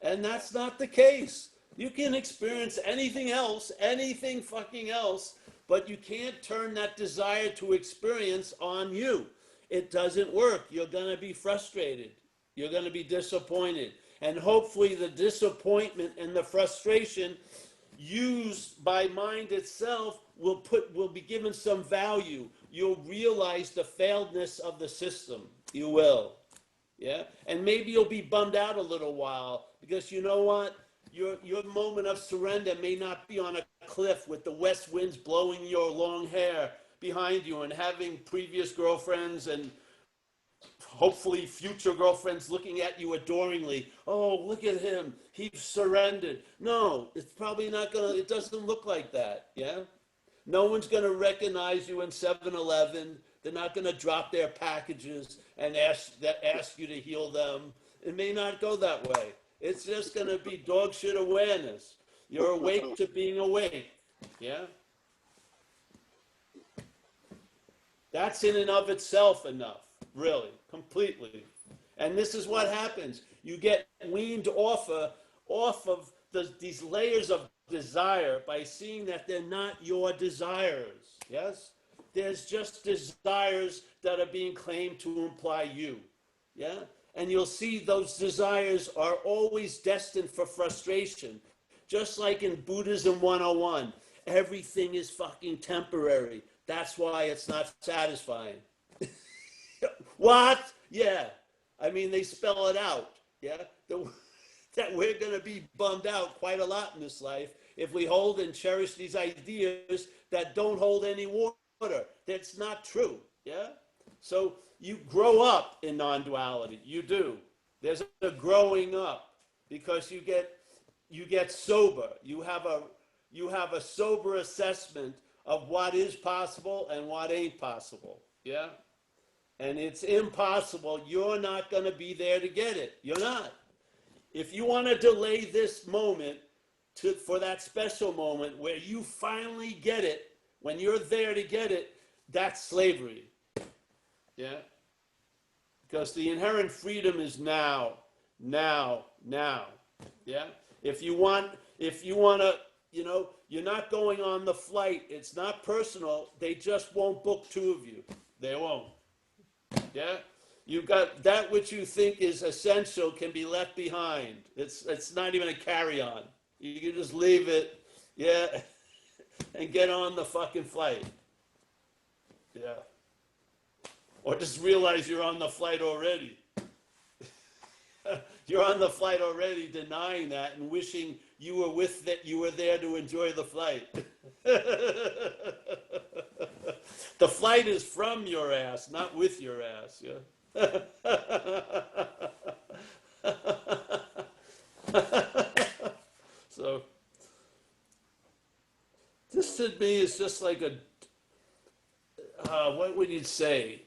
And that's not the case. You can experience anything else, anything fucking else, but you can't turn that desire to experience on you. It doesn't work. You're going to be frustrated. You're going to be disappointed. And hopefully the disappointment and the frustration used by mind itself will be given some value. You'll realize the failedness of the system. You will. Yeah? And maybe you'll be bummed out a little while, because you know what? Your moment of surrender may not be on a cliff with the west winds blowing your long hair behind you and having previous girlfriends and hopefully future girlfriends looking at you adoringly. Oh, look at him. He's surrendered. No, it's probably not going to, it doesn't look like that. Yeah. No one's going to recognize you in 7-Eleven. They're not going to drop their packages and ask you to heal them. It may not go that way. It's just going to be dog shit awareness. You're awake to being awake. Yeah? That's in and of itself enough, really, completely. And this is what happens. You get weaned off of these layers of desire by seeing that they're not your desires. Yes? There's just desires that are being claimed to imply you. Yeah? And you'll see those desires are always destined for frustration. Just like in Buddhism 101, everything is fucking temporary. That's why it's not satisfying. What? Yeah. I mean, they spell it out. Yeah. That we're going to be bummed out quite a lot in this life if we hold and cherish these ideas that don't hold any water. That's not true. Yeah. So you grow up in non-duality. You do. There's a growing up because you get sober. You have a sober assessment of what is possible and what ain't possible. Yeah. And it's impossible. You're not going to be there to get it. You're not. If you want to delay this moment for that special moment where you finally get it, when you're there to get it, that's slavery. Yeah? Because the inherent freedom is now. now. Yeah. If you want to, you're not going on the flight. It's not personal. They just won't book two of you. They won't. Yeah. You got that which you think is essential can be left behind. It's not even a carry-on. You can just leave it, yeah, and get on the fucking flight. Yeah. Or just realize you're on the flight already. You're on the flight already, denying that and wishing you were you were there to enjoy the flight. The flight is from your ass, not with your ass. Yeah. So this to me is just like a what would you say?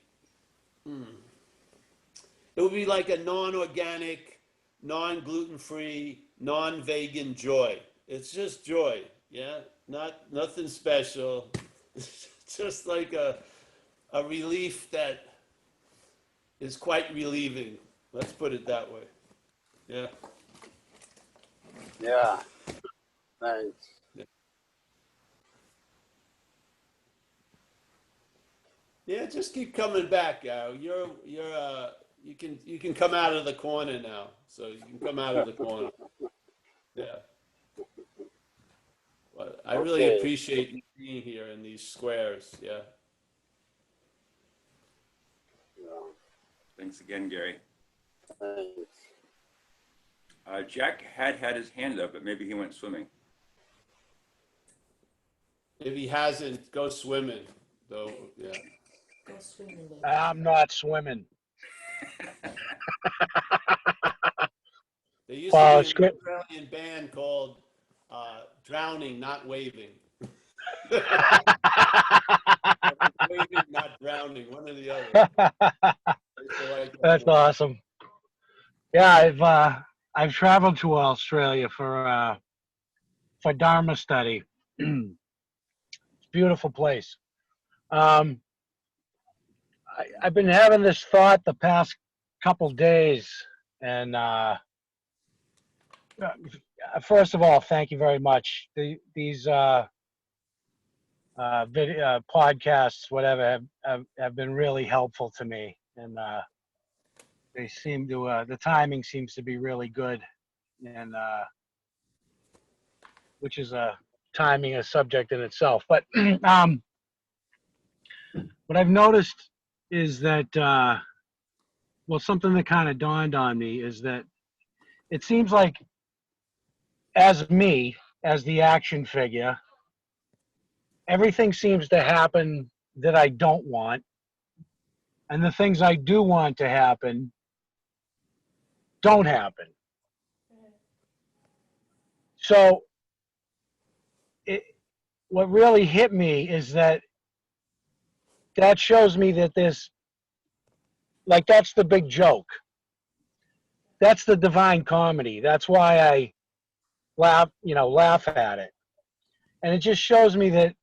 It would be like a non-organic, non-gluten-free, non-vegan joy. It's just joy, yeah? Nothing special. It's just like a relief that is quite relieving. Let's put it that way. Yeah. Yeah. Thanks. Yeah, just keep coming back, Al. You can come out of the corner now. So you can come out of the corner. Yeah. But I really Okay. appreciate you being here in these squares. Yeah. Yeah. Thanks again, Gary. Thanks. Jack had his hand up, but maybe he went swimming. If he hasn't, go swimming. Though, yeah. Go swimming. I'm not swimming. There used Well, to it's be an good. Australian band called Drowning, Not Waving. Waving, not drowning, one or the other. I used to like that That's one. awesome. Yeah, I've traveled to Australia for Dharma study. It's a beautiful place. I've been having this thought the past couple days, and first of all, thank you very much. These video podcasts, whatever, have been really helpful to me, and they seem to the timing seems to be really good, and which is a timing a subject in itself. But what I've noticed is that well, something that kind of dawned on me is that it seems like as me, as the action figure, everything seems to happen that I don't want, and the things I do want to happen don't happen. So what really hit me is that shows me that that's the big joke. That's the divine comedy. That's why I laugh at it. And it just shows me that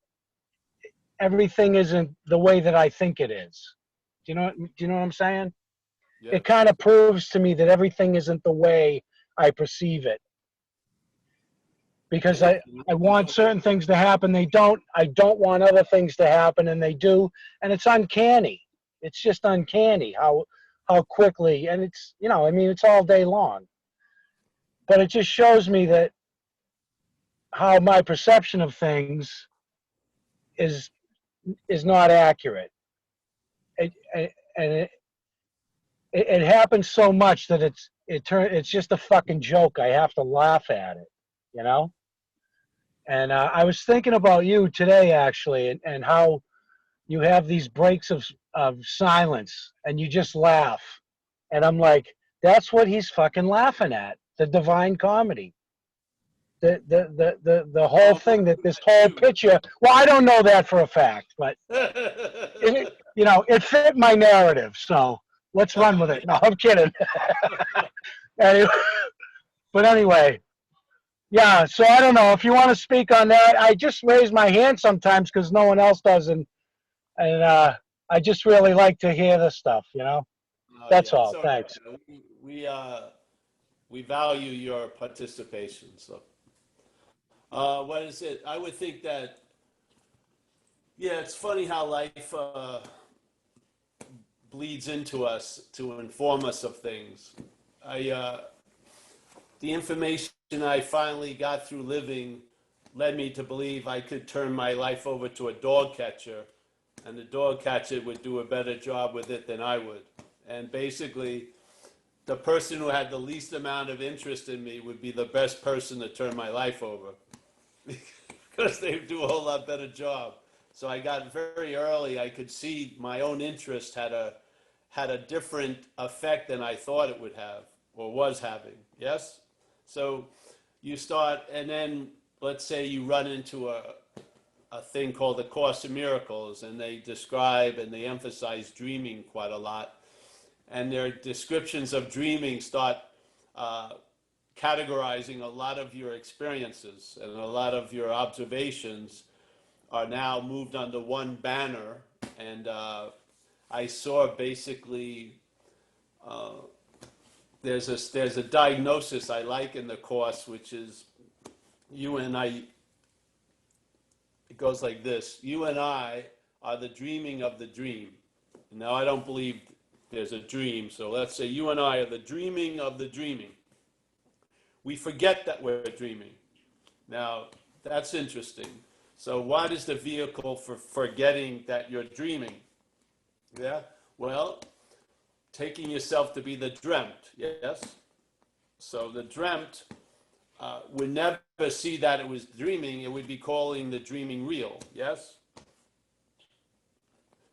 everything isn't the way that I think it is. Do you know what I'm saying? Yeah. It kind of proves to me that everything isn't the way I perceive it. Because I want certain things to happen, they don't. I don't want other things to happen, and they do. And it's uncanny. It's just uncanny how quickly, and it's, it's all day long. But it just shows me that how my perception of things is not accurate. It happens so much that it's just a fucking joke. I have to laugh at it, And I was thinking about you today, actually, and how you have these breaks of silence, and you just laugh. And I'm like, that's what he's fucking laughing at, the divine comedy. The whole thing, that this whole picture, well, I don't know that for a fact, but it fit my narrative, so let's run with it. No, I'm kidding. Anyway, yeah, so I don't know if you want to speak on that. I just raise my hand sometimes because no one else does, and I just really like to hear this stuff, That's Yeah, all. it's Thanks. right. We We value your participation. So, what is it? I would think that, yeah, it's funny how life bleeds into us to inform us of things. The information I finally got through living led me to believe I could turn my life over to a dog catcher, and the dog catcher would do a better job with it than I would. And basically, the person who had the least amount of interest in me would be the best person to turn my life over because they do a whole lot better job. So I got very early, I could see my own interest had a different effect than I thought it would have or was having. Yes? So you start, and then let's say you run into a thing called the Course in Miracles, and they describe and they emphasize dreaming quite a lot. And their descriptions of dreaming start categorizing a lot of your experiences, and a lot of your observations are now moved under one banner. And I saw basically there's a diagnosis I like in the Course, which is you and I. It goes like this: you and I are the dreaming of the dream. Now, I don't believe there's a dream, so let's say you and I are the dreaming of the dreaming. We forget that we're dreaming. Now, that's interesting. So what is the vehicle for forgetting that you're dreaming? Yeah, well, taking yourself to be the dreamt, yes? So the dreamt would never see that it was dreaming. It would be calling the dreaming real, yes?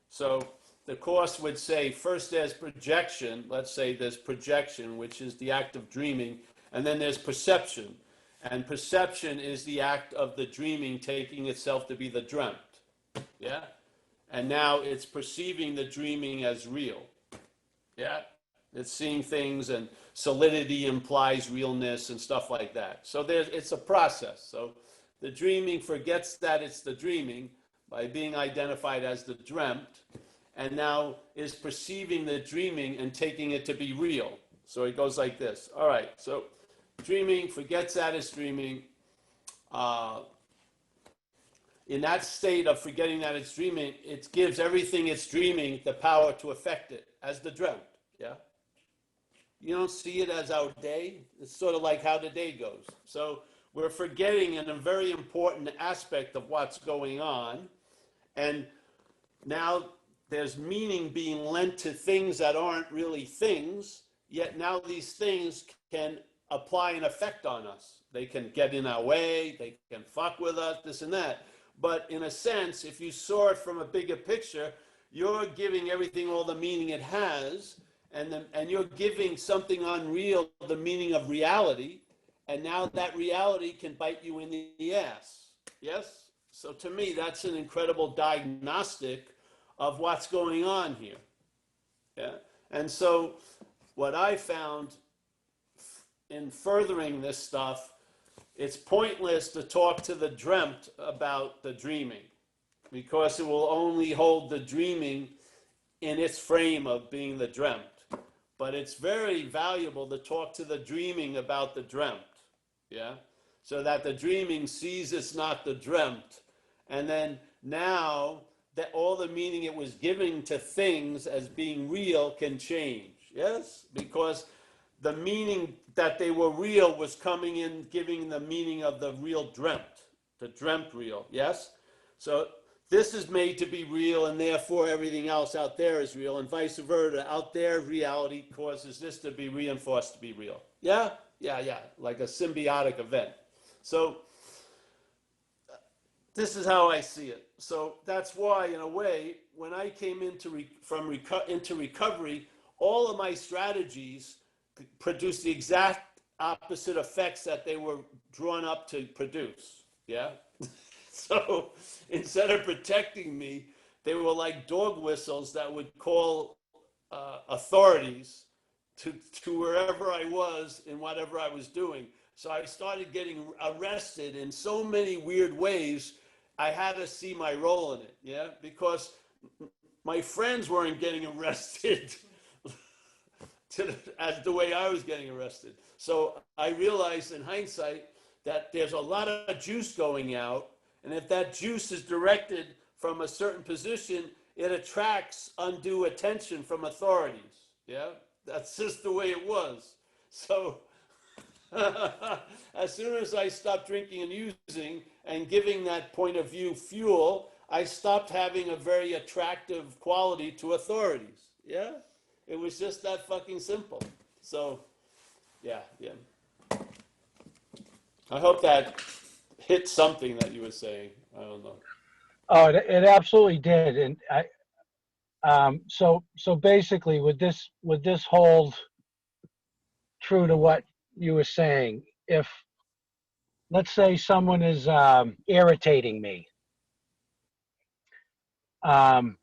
So the Course would say, first there's projection. Let's say there's projection, which is the act of dreaming, and then there's perception. And perception is the act of the dreaming taking itself to be the dreamt, yeah? And now it's perceiving the dreaming as real, yeah? It's seeing things, and solidity implies realness and stuff like that. So it's a process. So the dreaming forgets that it's the dreaming by being identified as the dreamt, and now is perceiving the dreaming and taking it to be real. So it goes like this. All right, so dreaming forgets that it's dreaming. In that state of forgetting that it's dreaming, it gives everything it's dreaming the power to affect it as the dreamt, yeah? You don't see it as our day. It's sort of like how the day goes. So we're forgetting a very important aspect of what's going on. And now there's meaning being lent to things that aren't really things, yet now these things can apply an effect on us. They can get in our way, they can fuck with us, this and that. But in a sense, if you saw it from a bigger picture, you're giving everything all the meaning it has, and you're giving something unreal the meaning of reality, and now that reality can bite you in the ass. Yes? So to me, that's an incredible diagnostic of what's going on here. Yeah? And so what I found in furthering this stuff, it's pointless to talk to the dreamt about the dreaming, because it will only hold the dreaming in its frame of being the dreamt. But it's very valuable to talk to the dreaming about the dreamt, yeah? So that the dreaming sees it's not the dreamt, and then now that all the meaning it was giving to things as being real can change, yes? Because the meaning that they were real was coming in, giving the meaning of the real dreamt, the dreamt real, yes? So this is made to be real, and therefore everything else out there is real, and vice versa. Out there, reality causes this to be reinforced to be real. Yeah? Yeah, like a symbiotic event. So this is how I see it. So that's why, in a way, when I came into recovery, all of my strategies produced the exact opposite effects that they were drawn up to produce. Yeah? So instead of protecting me, they were like dog whistles that would call authorities to wherever I was and whatever I was doing. So I started getting arrested in so many weird ways. I had to see my role in it, yeah? Because my friends weren't getting arrested as the way I was getting arrested. So I realized in hindsight that there's a lot of juice going out, and if that juice is directed from a certain position, it attracts undue attention from authorities. Yeah, that's just the way it was. So as soon as I stopped drinking and using and giving that point of view fuel, I stopped having a very attractive quality to authorities. Yeah, it was just that fucking simple. So, yeah. I hope that hit something that you were saying. I don't know. Oh, it absolutely did. And so basically, would this hold true to what you were saying? If, let's say, someone is irritating me, and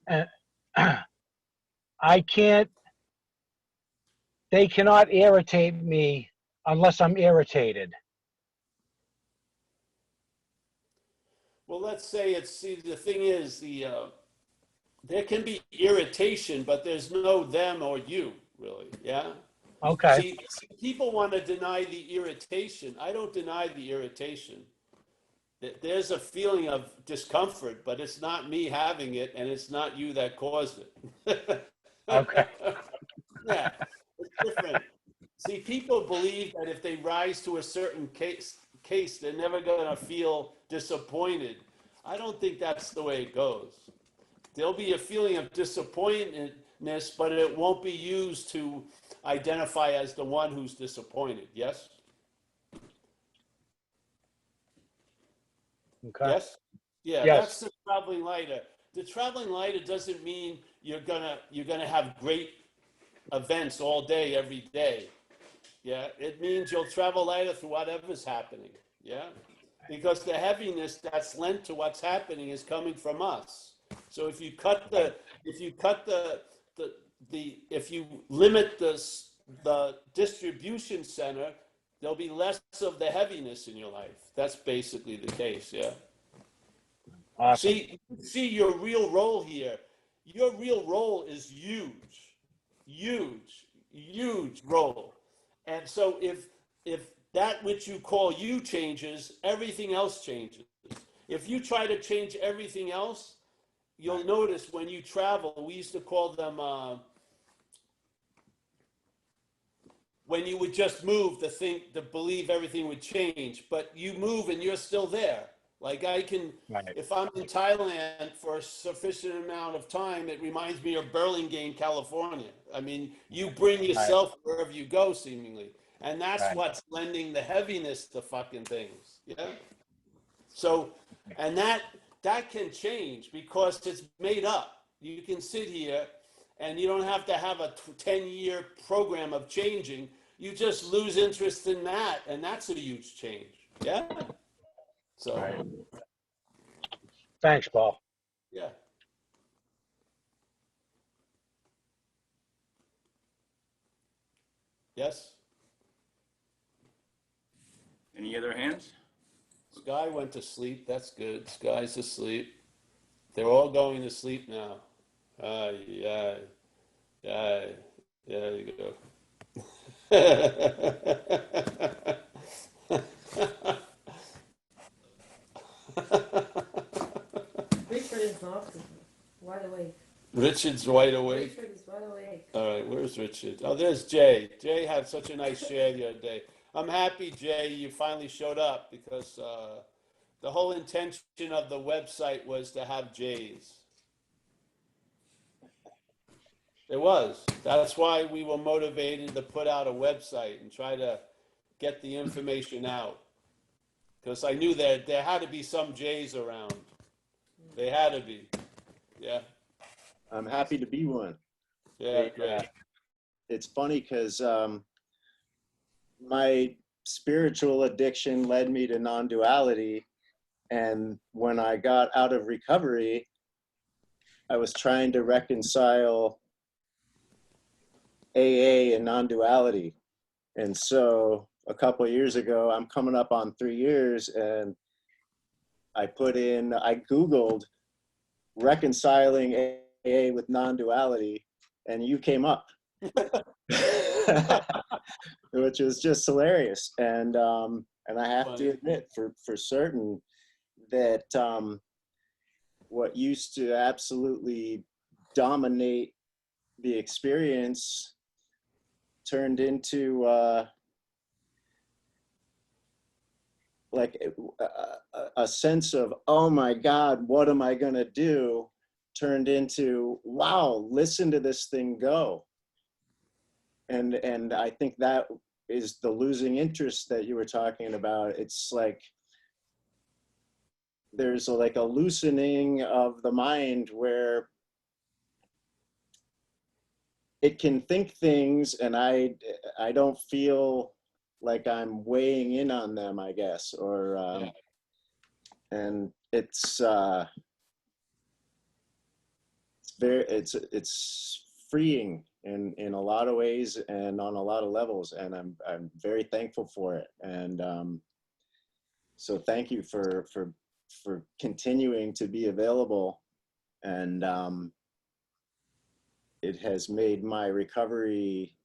they cannot irritate me unless I'm irritated. Well, let's say the thing is, there can be irritation, but there's no them or you, really. Yeah? Okay. See, people want to deny the irritation. I don't deny the irritation. There's a feeling of discomfort, but it's not me having it, and it's not you that caused it. Okay. Yeah, it's different. See, people believe that if they rise to a certain case, they're never going to feel disappointed. I don't think that's the way it goes. There'll be a feeling of disappointedness, but it won't be used to identify as the one who's disappointed. Yes? Okay. Yes? Yeah, Yes. that's the traveling lighter. The traveling lighter doesn't mean you're gonna have great events all day, every day. Yeah, it means you'll travel lighter through whatever's happening. Yeah, because the heaviness that's lent to what's happening is coming from us. So if you limit the distribution center, there'll be less of the heaviness in your life. That's basically the case. Yeah. Awesome. See your real role here. Your real role is huge role. And so if that which you call you changes, everything else changes. If you try to change everything else, you'll notice when you travel, we used to call them when you would just move to believe everything would change, but you move and you're still there. Like if I'm in Thailand for a sufficient amount of time, it reminds me of Burlingame, California. I mean, you bring yourself wherever you go, seemingly. And that's what's lending the heaviness to fucking things. Yeah. So, and that can change because it's made up. You can sit here and you don't have to have a 10-year program of changing. You just lose interest in that. And that's a huge change. Yeah. So, Thanks, Paul. yeah. Yes? Any other hands? Sky went to sleep. That's good. Sky's asleep. They're all going to sleep now. Yeah. There you go. Richard is not wide awake. Richard's wide awake. Richard is wide awake. All right, where's Richard? Oh, there's Jay. Jay had such a nice share the other day. I'm happy, Jay, you finally showed up because the whole intention of the website was to have Jays. It was. That's why we were motivated to put out a website and try to get the information out. Because I knew there had to be some Jays around. They had to be. Yeah. I'm happy to be one. Yeah, great. It's funny because my spiritual addiction led me to non-duality. And when I got out of recovery, I was trying to reconcile AA and non-duality. And so a couple of years ago, I'm coming up on 3 years, and I Googled reconciling AA with non-duality, and you came up. which was just hilarious. And I have Funny. to admit for certain that what used to absolutely dominate the experience turned into like a sense of, oh my God, what am I gonna do? Turned into, wow, listen to this thing go. And I think that is the losing interest that you were talking about. It's like there's like a loosening of the mind where it can think things, and I don't feel like I'm weighing in on them, I guess, or Yeah. and it's freeing in a lot of ways and on a lot of levels, and I'm very thankful for it. And so thank you for continuing to be available. And it has made my recovery,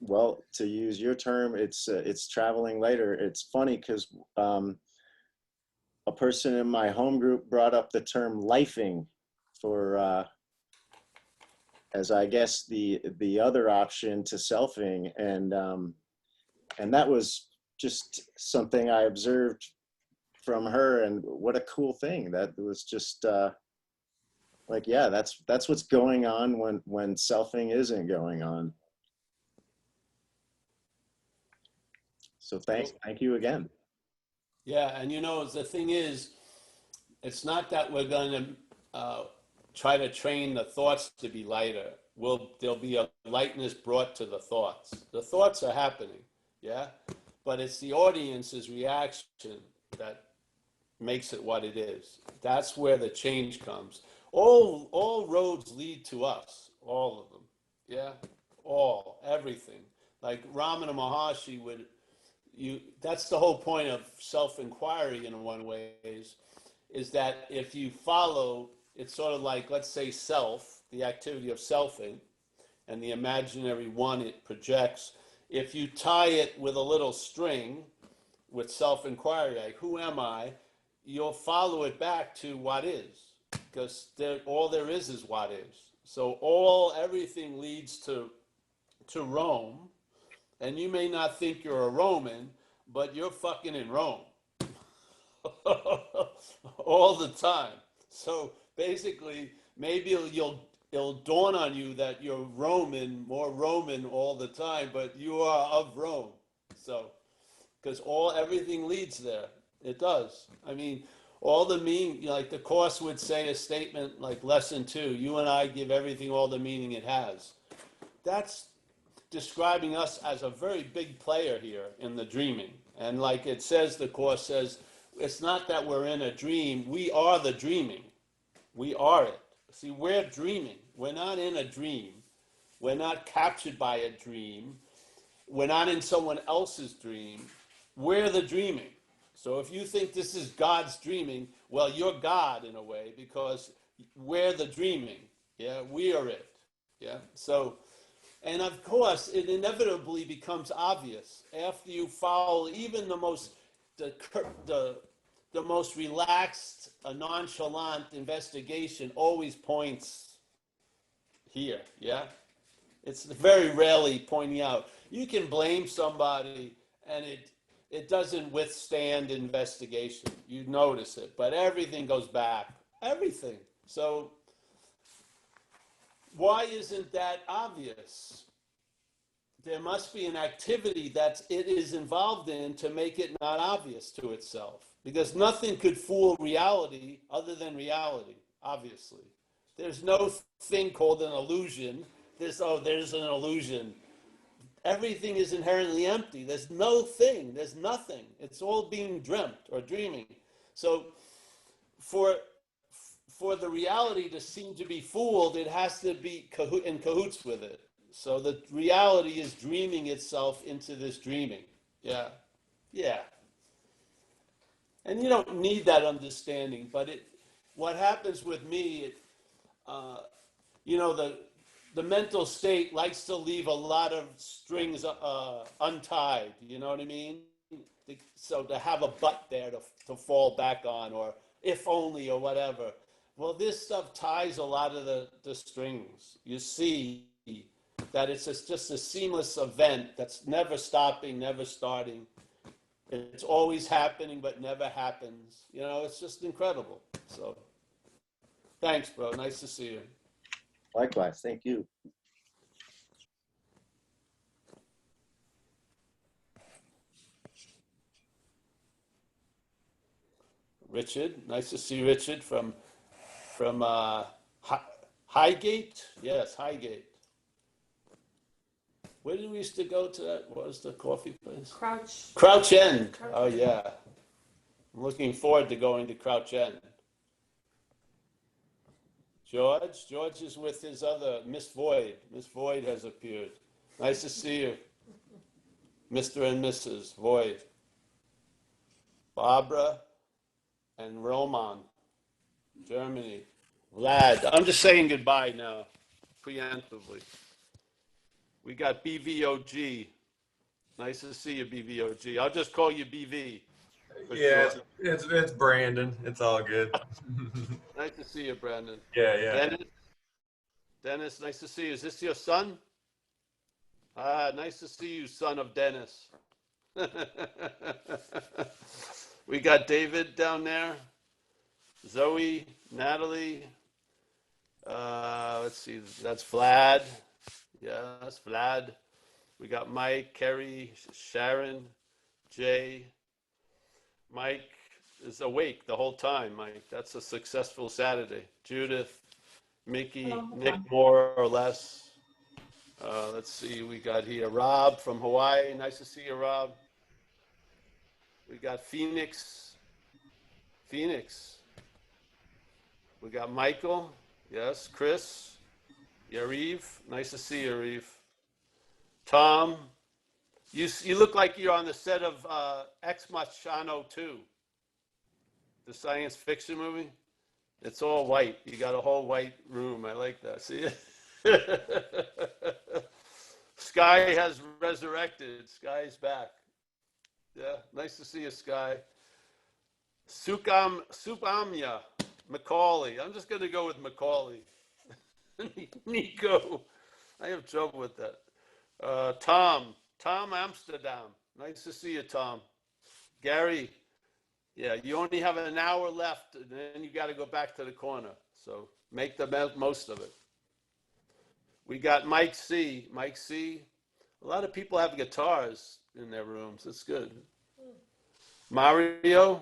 well, to use your term, it's traveling lighter. It's funny because a person in my home group brought up the term lifing for as I guess the other option to selfing, and that was just something I observed from her, and what a cool thing. That was just like, yeah, that's what's going on when selfing isn't going on. So thank you again. Yeah, and the thing is, it's not that we're going to try to train the thoughts to be lighter. There'll be a lightness brought to the thoughts. The thoughts are happening, yeah, but it's the audience's reaction that makes it what it is. That's where the change comes. All roads lead to us, all of them, yeah, everything. Like Ramana Maharshi would. That's the whole point of self-inquiry in one way is that if you follow, it's sort of like, let's say, self, the activity of selfing, and the imaginary one it projects. If you tie it with a little string with self-inquiry, like, who am I? You'll follow it back to what is, because all there is what is. So everything leads to Rome. And you may not think you're a Roman, but you're fucking in Rome all the time. So basically, maybe it'll dawn on you that you're more Roman all the time, but you are of Rome. So, because everything leads there. It does. I mean, all the meaning, like the Course would say a statement like lesson 2, you and I give everything all the meaning it has. That's describing us as a very big player here in the dreaming. And like it says, the Course says, it's not that we're in a dream, we are the dreaming. We are it. See, we're dreaming. We're not in a dream. We're not captured by a dream. We're not in someone else's dream. We're the dreaming. So if you think this is God's dreaming, well, you're God in a way, because we're the dreaming. Yeah, we are it. Yeah, so. And of course, it inevitably becomes obvious after you follow even the most relaxed, nonchalant investigation always points here. Yeah, it's very rarely pointing out. You can blame somebody, and it doesn't withstand investigation. You notice it, but everything goes back. Everything. So. Why isn't that obvious? There must be an activity that it is involved in to make it not obvious to itself. Because nothing could fool reality other than reality, obviously. There's no thing called an illusion. There's an illusion. Everything is inherently empty. There's no thing. There's nothing. It's all being dreamt or dreaming. So for the reality to seem to be fooled, it has to be in cahoots with it. So the reality is dreaming itself into this dreaming. Yeah. Yeah. And you don't need that understanding, but what happens with me, you know, the mental state likes to leave a lot of strings untied. You know what I mean? So to have a butt there to fall back on, or if only, or whatever. Well, this stuff ties a lot of the strings. You see that it's just a seamless event that's never stopping, never starting. It's always happening, but never happens. You know, it's just incredible. So, thanks, bro. Nice to see you. Likewise, thank you. Richard, nice to see Richard from Highgate. Yes, Highgate. Where did we used to go to? That what was the coffee place? Crouch End. Oh yeah, I'm looking forward to going to Crouch End. George is with his other Miss Void. Miss Void has appeared. Nice to see you, Mr. and Mrs. Void. Barbara and Roman, Germany. Vlad, I'm just saying goodbye now, preemptively. We got BVOG. Nice to see you, BVOG. I'll just call you BV. Yeah, Sure. it's Brandon. It's all good. Nice to see you, Brandon. Yeah. Dennis, nice to see you. Is this your son? Nice to see you, son of Dennis. We got David down there. Zoe, Natalie. Let's see, that's Vlad. Yeah, that's Vlad. We got Mike, Kerry, Sharon, Jay. Mike is awake the whole time, Mike. That's a successful Saturday. Judith, Mickey, Nick, more or less. Let's see, we got here Rob from Hawaii. Nice to see you, Rob. We got Phoenix. We got Michael. Yes, Chris. Yariv. Nice to see you, Yariv. Tom. You look like you're on the set of Ex Machina 2, the science fiction movie. It's all white. You got a whole white room. I like that. See it? Sky has resurrected. Sky's back. Yeah, nice to see you, Sky. Supamya, Macaulay. I'm just going to go with Macaulay. Nico. I have trouble with that. Tom Amsterdam. Nice to see you, Tom. Gary. Yeah, you only have an hour left, and then you got to go back to the corner. So make the most of it. We got Mike C. A lot of people have guitars in their rooms. It's good. Mario's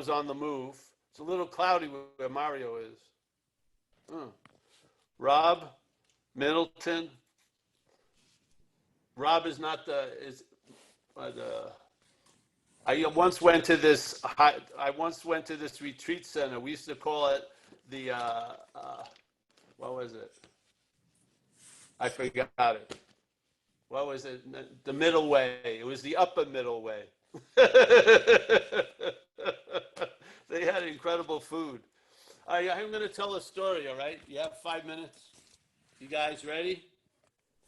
on the move. It's a little cloudy where Mario is. Rob Middleton. Rob is not I once went to this retreat center. We used to call it the what was it? I forgot it. What was it? The middle way. It was the upper middle way. They had incredible food. I'm going to tell a story, all right? You have 5 minutes? You guys ready?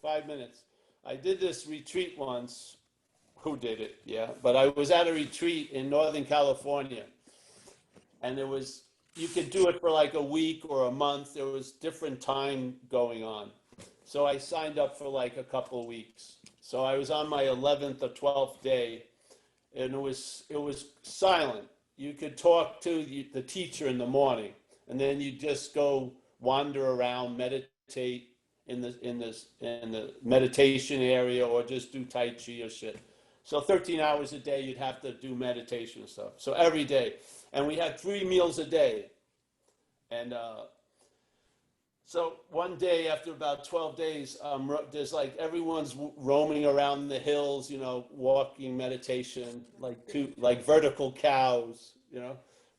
5 minutes. I did this retreat once. Who did it? Yeah. But I was at a retreat in Northern California. And you could do it for like a week or a month. There was different time going on. So I signed up for like a couple of weeks. So I was on my 11th or 12th day, and it was silent. You could talk to the teacher in the morning, and then you just go wander around, meditate in the meditation area, or just do Tai Chi or shit. So 13 hours a day, you'd have to do meditation and stuff. So every day, and we had 3 meals a day, and so one day after about 12 days, there's like everyone's roaming around the hills, walking meditation, like vertical cows,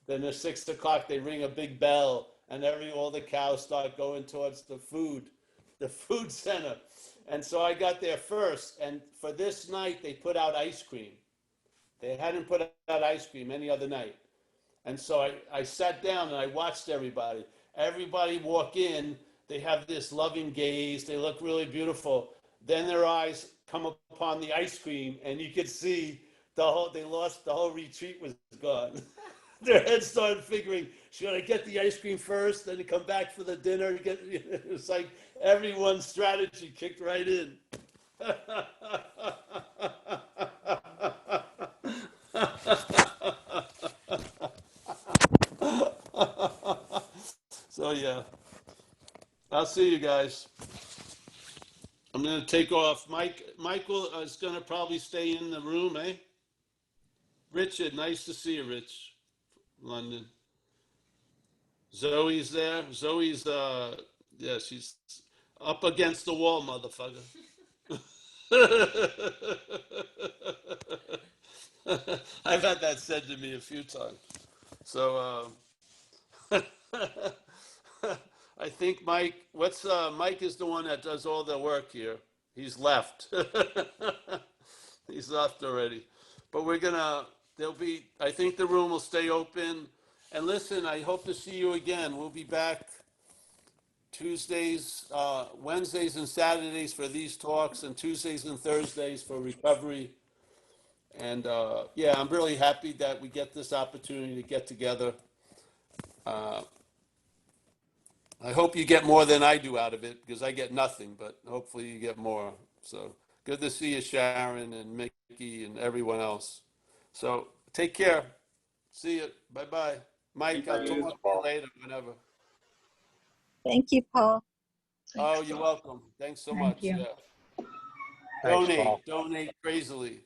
Then at 6 o'clock, they ring a big bell, and all the cows start going towards the food center. And so I got there first, and for this night, they put out ice cream. They hadn't put out ice cream any other night. And so I sat down and I watched everybody walk in, they have this loving gaze, they look really beautiful. Then their eyes come upon the ice cream, and you could see they lost, the whole retreat was gone. Their heads started figuring, should I get the ice cream first, then come back for the dinner? It's like everyone's strategy kicked right in. So yeah, I'll see you guys. I'm gonna take off. Michael is gonna probably stay in the room, eh? Richard, nice to see you, Rich. London. Zoe's there. Zoe's yeah, she's up against the wall, motherfucker. I've had that said to me a few times. So I think Mike is the one that does all the work here. He's left. He's left already. But I think the room will stay open. And listen, I hope to see you again. We'll be back Tuesdays, Wednesdays and Saturdays for these talks, and Tuesdays and Thursdays for recovery. And yeah, I'm really happy that we get this opportunity to get together. I hope you get more than I do out of it, because I get nothing, but hopefully you get more. So good to see you, Sharon and Mickey and everyone else. So take care. See you. Bye-bye. Mike, I'll talk to you later, whenever. Thank you, Paul. Oh, you're welcome. Thanks so much. you. Yeah. Thanks, Paul. Donate crazily.